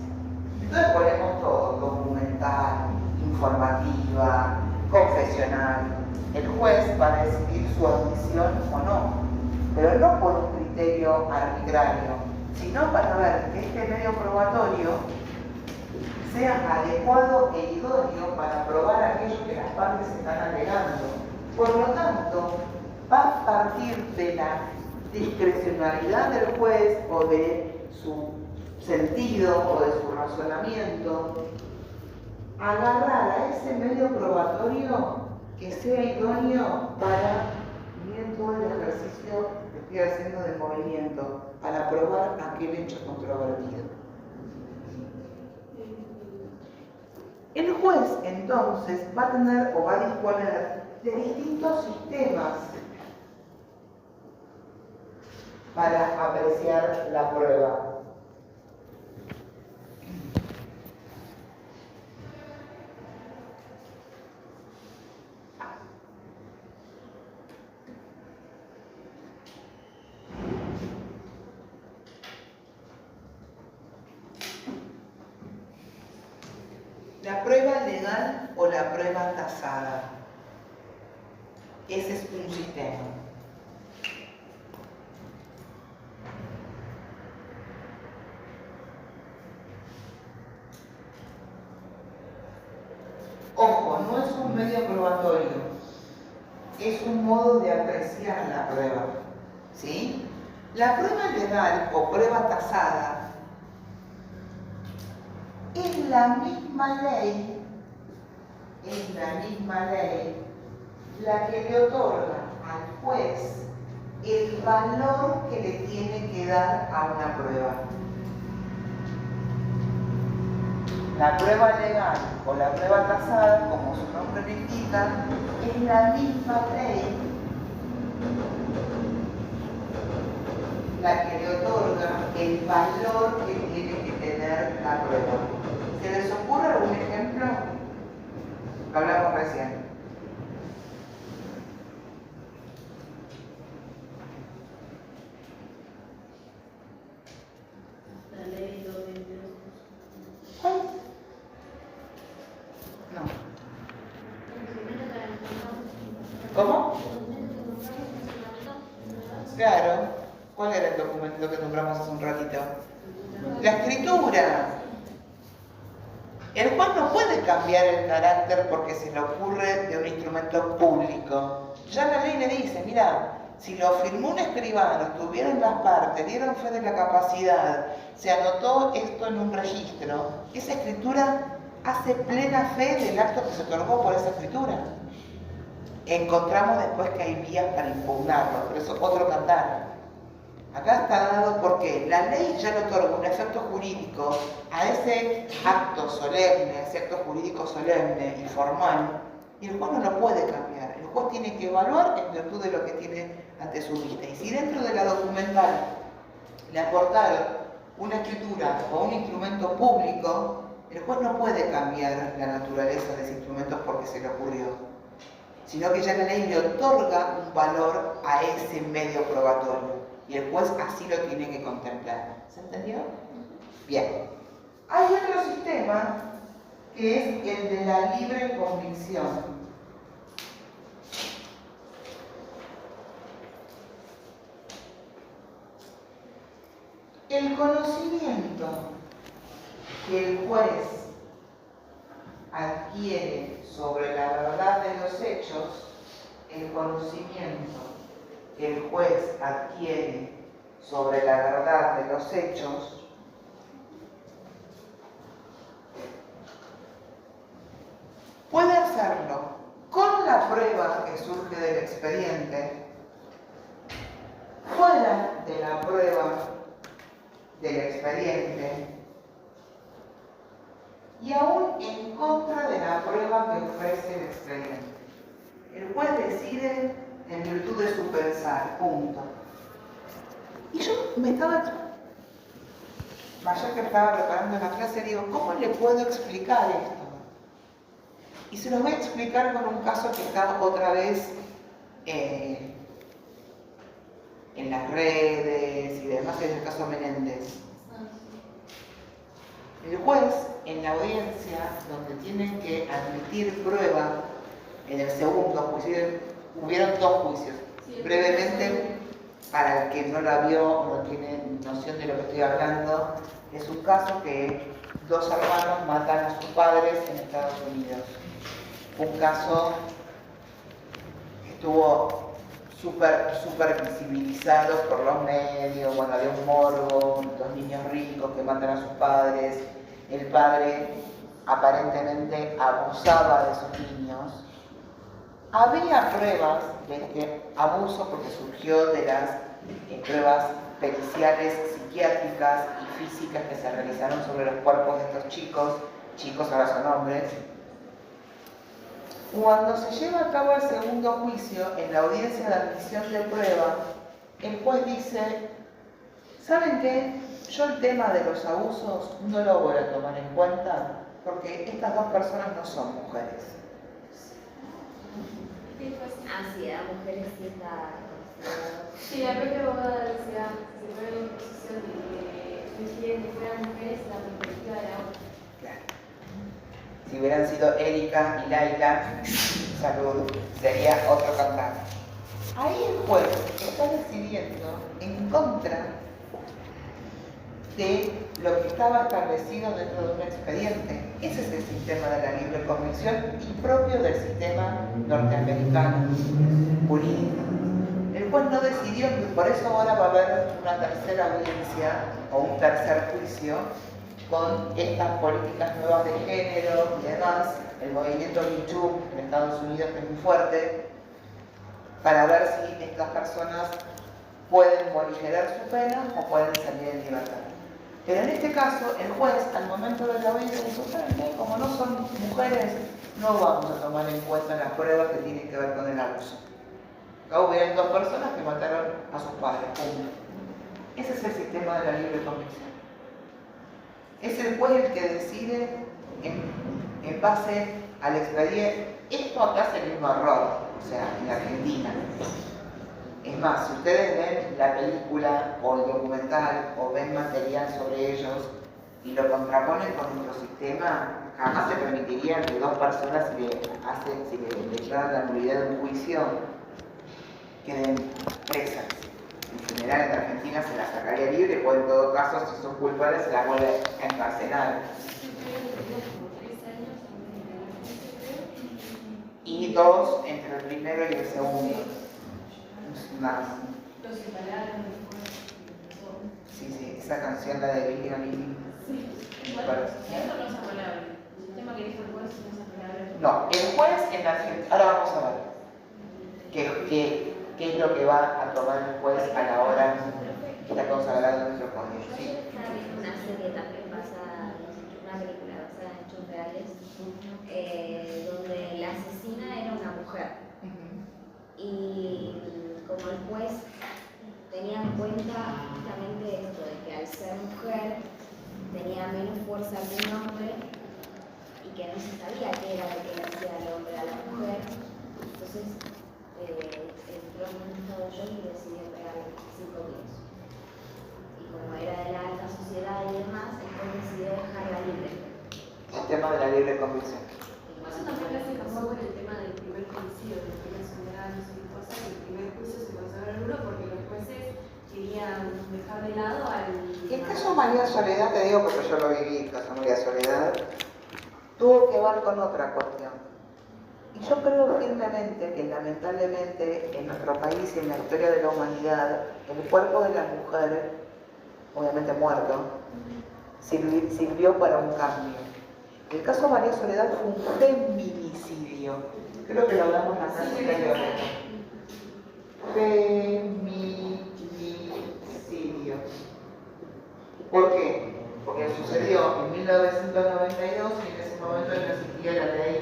Entonces ponemos todo, documental, informativa, confesional. El juez va a decidir su admisión o no, pero no por un criterio arbitrario, sino para ver que este medio probatorio sea adecuado e idóneo para probar aquello que las partes están alegando. Por lo tanto, va a partir de la discrecionalidad del juez o de su sentido o de su razonamiento, agarrar a ese medio probatorio que sea idóneo para, miren todo el ejercicio que estoy haciendo de movimiento, para probar aquel hecho controvertido. El juez entonces va a tener o va a disponer de distintos sistemas para apreciar la prueba. La prueba legal o la prueba tasada. Ese es un sistema. Ojo, no es un medio probatorio, es un modo de apreciar la prueba. ¿Sí? La prueba legal o prueba tasada es la misma ley la que le otorga al juez el valor que le tiene que dar a una prueba. La prueba legal o la prueba tasada, como su nombre le indica, es la misma ley la que le otorga el valor que tiene que tener la prueba. ¿Se les ocurre algún ejemplo? Lo hablamos recién. La ley 222. ¿Cuál? No. ¿Cómo? Claro. ¿Cuál era el documento que nombramos hace un ratito? La escritura. El juez no puede cambiar el carácter porque se le ocurre de un instrumento público. Ya la ley le dice, mira, si lo firmó un escribano, estuvieron las partes, dieron fe de la capacidad, se anotó esto en un registro, esa escritura hace plena fe del acto que se otorgó por esa escritura. Encontramos después que hay vías para impugnarlo, pero eso es otro cantar. Acá está dado porque la ley ya le otorga un efecto jurídico a ese acto solemne, a ese acto jurídico solemne y formal, y el juez no lo puede cambiar. El juez tiene que evaluar en virtud de lo que tiene ante su vista. Y si dentro de la documental le aportaron una escritura o un instrumento público, el juez no puede cambiar la naturaleza de ese instrumento porque se le ocurrió, sino que ya la ley le otorga un valor a ese medio probatorio. Y el juez así lo tiene que contemplar. ¿Se entendió? Bien. Hay otro sistema que es el de la libre convicción. El conocimiento que el juez adquiere sobre la verdad de los hechos, el conocimiento que el juez adquiere sobre la verdad de los hechos, puede hacerlo con la prueba que surge del expediente, fuera de la prueba del expediente y aún en contra de la prueba que ofrece el expediente. El juez decide en virtud de su pensar, punto. Y yo me estaba, ayer que estaba preparando la clase, digo, ¿cómo le puedo explicar esto? Y se los voy a explicar con un caso que está otra vez en las redes y demás, es el caso Menéndez. El juez, en la audiencia, donde tienen que admitir prueba, en el segundo juicio, hubieron dos juicios. Brevemente, para el que no la vio o no tiene noción de lo que estoy hablando es un caso que 2 hermanos matan a sus padres en Estados Unidos. Un caso que estuvo súper visibilizado por los medios, bueno, había un morbo, 2 niños ricos que matan a sus padres, el padre aparentemente abusaba de sus niños. Había pruebas de este abuso porque surgió de las pruebas periciales, psiquiátricas y físicas que se realizaron sobre los cuerpos de estos chicos ahora son hombres. Cuando se lleva a cabo el segundo juicio, en la audiencia de admisión de prueba, el juez dice, ¿saben qué? Yo el tema de los abusos no lo voy a tomar en cuenta porque estas 2 personas no son mujeres. Sí, a mujeres sí está. Sí, la propia abogada decía, se pone en posición de que coinciden que fueran mujeres la perspectiva de la otra. Claro. Si hubieran sido Erika y Laila, salud, sería otro cantar. Ahí el juez está decidiendo en contra de lo que estaba establecido dentro de un expediente. Ese es el sistema de la libre convicción y propio del sistema norteamericano jurídico. El juez no decidió, por eso ahora va a haber una tercera audiencia o un tercer juicio con estas políticas nuevas de género y demás, el movimiento Me Too en Estados Unidos que es muy fuerte, para ver si estas personas pueden morigerar su pena o pueden salir en libertad. Pero en este caso, el juez, al momento de la audiencia, dijo, ¿saben qué? Como no son mujeres, no vamos a tomar en cuenta las pruebas que tienen que ver con el abuso. Acá hubieron 2 personas que mataron a sus padres. Punto. Ese es el sistema de la libre convicción. Es el juez el que decide en base al expediente. Esto acá es el mismo error, o sea, en Argentina. Es más, si ustedes ven la película o el documental o ven material sobre ellos y lo contraponen con nuestro sistema, jamás se permitiría que 2 personas, si le declaran la nulidad de un juicio, queden presas. En general en Argentina se las sacaría libre o en todo caso, si son culpables, se las vuelve a encarcelar. Y 2 entre el primero y el segundo. Los separaron después. Sí, esa canción, la de Billie Eilish. Sí. Bueno, eso no es apelable. El sistema que dijo el juez no es apelable. No, el juez en la Argentina, ahora vamos a ver qué es lo que va a tomar el juez a la hora que está consagrado en nuestro código. Yo estaba viendo una serie también basada, una película basada en hechos reales, donde la asesina era una mujer. Y como el juez tenía en cuenta justamente esto de que al ser mujer tenía menos fuerza que un hombre y que no se sabía qué era lo que le hacía al hombre a la mujer, entonces entró en un estado de shock y decidió pegarle 5 tiros. Y como era de la alta sociedad y demás, el juez decidió dejarla libre. Sistema de la libre convicción. Eso también hace pasó con el tema del primer homicidio, de los primeros ciudadanos y cosas. El primer juicio se consagró en uno porque los jueces querían dejar de lado al... Y el caso María Soledad, te digo porque yo lo viví, el caso María Soledad, tuvo que ver con otra cuestión. Y yo creo firmemente que lamentablemente en nuestro país y en la historia de la humanidad, el cuerpo de la mujer, obviamente muerto, sirvió para un cambio. El caso María Soledad fue un feminicidio. Creo que lo hablamos la semana anterior. Feminicidio. ¿Por qué? Porque sucedió en 1992 y en ese momento no existía la ley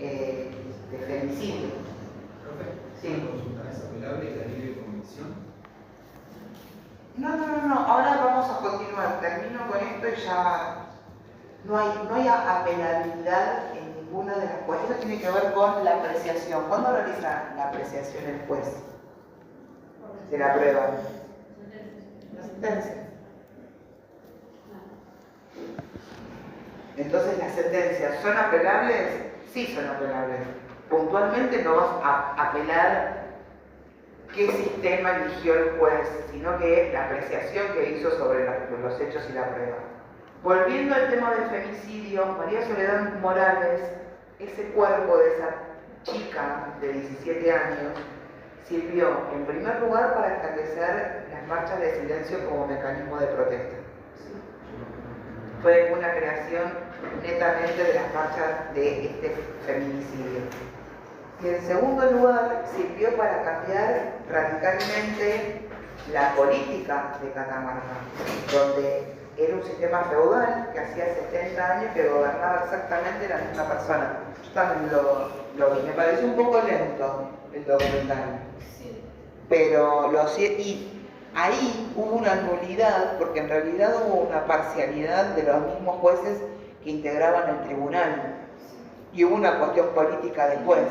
de femicidio. Profe, Sí. ¿consulta es apelable la libre convicción? No. Ahora vamos a continuar. Termino con esto y ya no hay apelabilidad en ninguna de las cuestiones. Tiene que ver con la apreciación. ¿Cuándo realiza la apreciación el juez de la prueba? La sentencia. Entonces, ¿las sentencias son apelables? Sí son apelables. Puntualmente no vas a apelar qué sistema eligió el juez, sino que la apreciación que hizo sobre los hechos y la prueba. Volviendo al tema del femicidio, María Soledad Morales, ese cuerpo de esa chica de 17 años, sirvió en primer lugar para establecer las marchas de silencio como mecanismo de protesta. Fue una creación netamente de las marchas de este feminicidio. Y en segundo lugar, sirvió para cambiar radicalmente la política de Catamarca, donde era un sistema feudal que hacía 70 años que gobernaba exactamente la misma persona. Yo también lo vi, me pareció un poco lento el documental. Sí. Pero y ahí hubo una nulidad, porque en realidad hubo una parcialidad de los mismos jueces que integraban el tribunal. Y hubo una cuestión política después.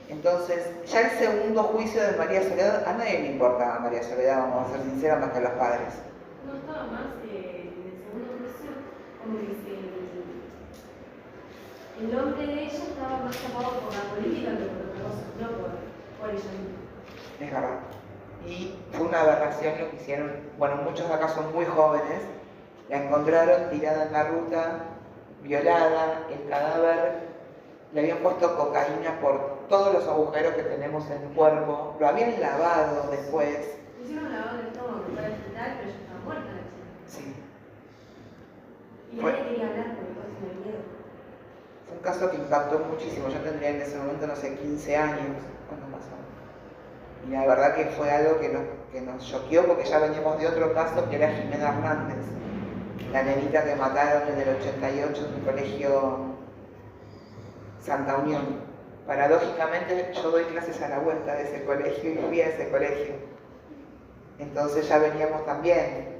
Entonces, ya el segundo juicio de María Soledad, a nadie le importaba a María Soledad, vamos a ser sinceros, más que a los padres. No estaba más en el segundo juicio, como que el nombre de ella estaba más tapado por la política que por otra cosa, no por ella misma. Es verdad. Y fue una aberración lo que hicieron, bueno, muchos acá son muy jóvenes, la encontraron tirada en la ruta, violada, el cadáver, le habían puesto cocaína por todos los agujeros que tenemos en el cuerpo, lo habían lavado después. Hicieron lavado de estómago para el hospital, pero ella estaba muerta la chica. Sí. Y nadie quería hablar porque todos tenían miedo. Fue un caso que impactó muchísimo, yo tendría en ese momento, no sé, 15 años, cuando pasó. Y la verdad que fue algo que nos choqueó porque ya veníamos de otro caso que era Jimena Hernández, la nenita que mataron en el 88 en el colegio Santa Unión. Paradójicamente yo doy clases a la vuelta de ese colegio y fui a ese colegio. Entonces ya veníamos también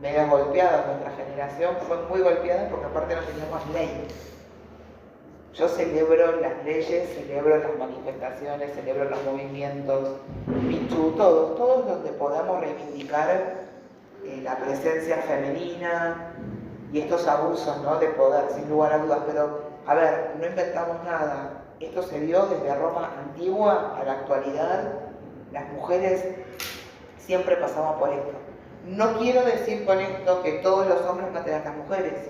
medio golpeados, nuestra generación fue muy golpeada porque aparte no teníamos ley. Yo celebro las leyes, celebro las manifestaciones, celebro los movimientos, Michu, todos donde podamos reivindicar la presencia femenina y estos abusos, ¿no?, de poder, sin lugar a dudas. Pero, a ver, no inventamos nada. Esto se dio desde Roma antigua a la actualidad. Las mujeres siempre pasamos por esto. No quiero decir con esto que todos los hombres maten a estas mujeres.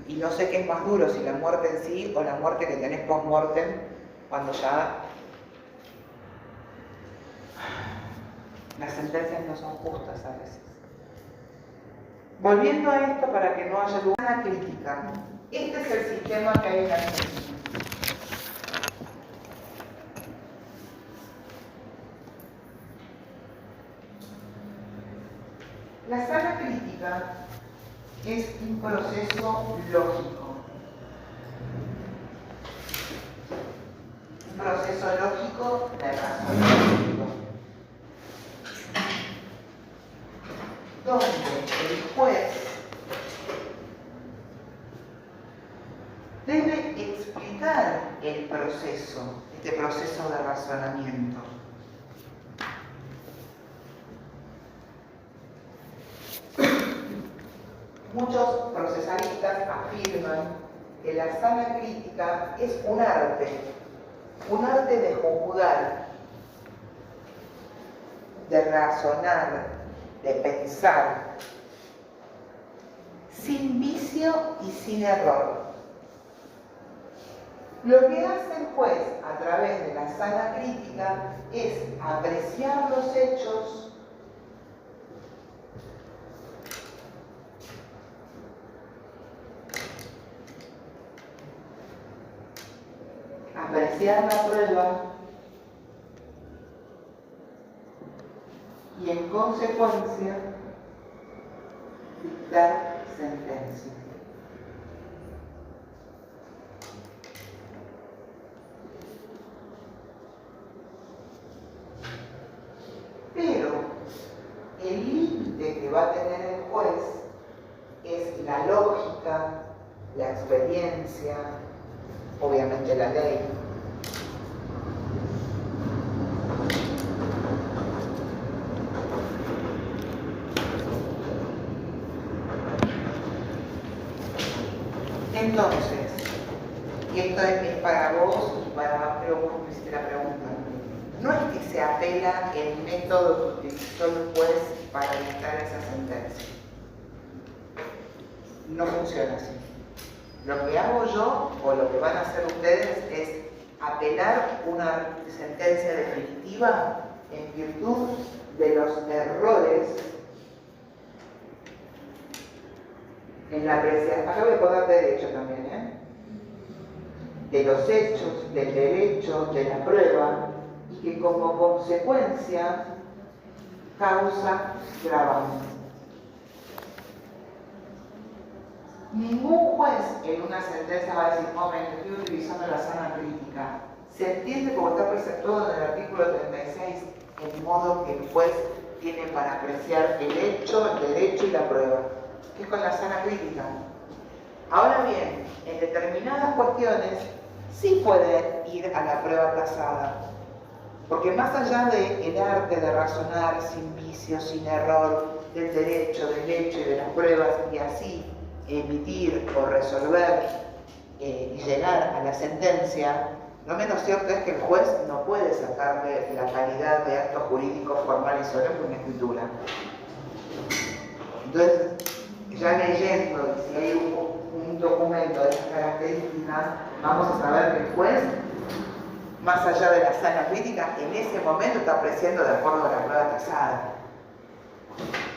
Y no sé qué es más duro, si la muerte en sí o la muerte que tenés post-mortem, cuando ya las sentencias no son justas a veces. Volviendo a esto, para que no haya lugar a crítica, este es el sistema que hay en la Argentina. La sana crítica es un proceso lógico. Un proceso lógico de razonamiento. Donde el juez debe explicar el proceso, este proceso de razonamiento. Muchos procesalistas afirman que la sana crítica es un arte de juzgar, de razonar, de pensar, sin vicio y sin error. Lo que hace el juez a través de la sana crítica es apreciar los hechos, apreciar la prueba y en consecuencia dictar sentencia. Pero el límite que va a tener el juez es la lógica, la experiencia, obviamente la ley. Entonces, y esto es para vos y para, creo que vos me hiciste la pregunta, no es que se apela el método que utilizó el juez para dictar esa sentencia. No funciona así. Lo que hago yo, o lo que van a hacer ustedes, es apelar una sentencia definitiva en virtud de los errores en la apreciación. Acá voy a poner derecho también, de los hechos, del derecho, de la prueba, y que como consecuencia causa gravamen. Ningún juez en una sentencia va a decir, momento, estoy utilizando la sana crítica. Se entiende como está preceptuado en el artículo 36, el modo que el juez tiene para apreciar el hecho, el derecho y la prueba, que es con la sana crítica. Ahora bien, en determinadas cuestiones sí puede ir a la prueba tasada, porque más allá del arte de razonar sin vicio, sin error, del derecho, del hecho y de las pruebas, y así emitir o resolver y llegar a la sentencia, lo menos cierto es que el juez no puede sacarle la calidad de acto jurídico formal y solemne con una escritura. Entonces, ya leyendo, si hay un documento de estas características, vamos a saber que el juez, más allá de la sana crítica, en ese momento está apreciando de acuerdo a la prueba tasada.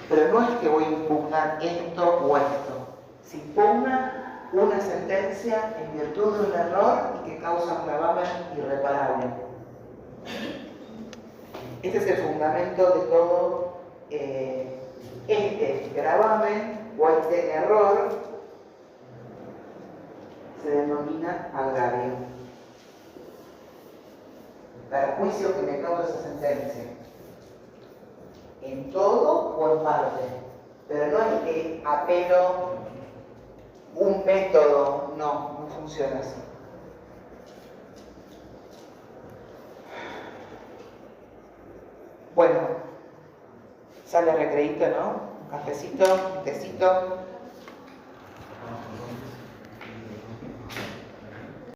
Pero no es que voy a impugnar esto o esto. Se impugna una sentencia en virtud de un error y que causa un gravamen irreparable. Este es el fundamento de todo este gravamen o este error se denomina agravio. Perjuicio que me causa esa sentencia, en todo o en parte, pero no es que apelo un método, no funciona así. Bueno, sale recreíto, ¿no? Un cafecito, un tecito.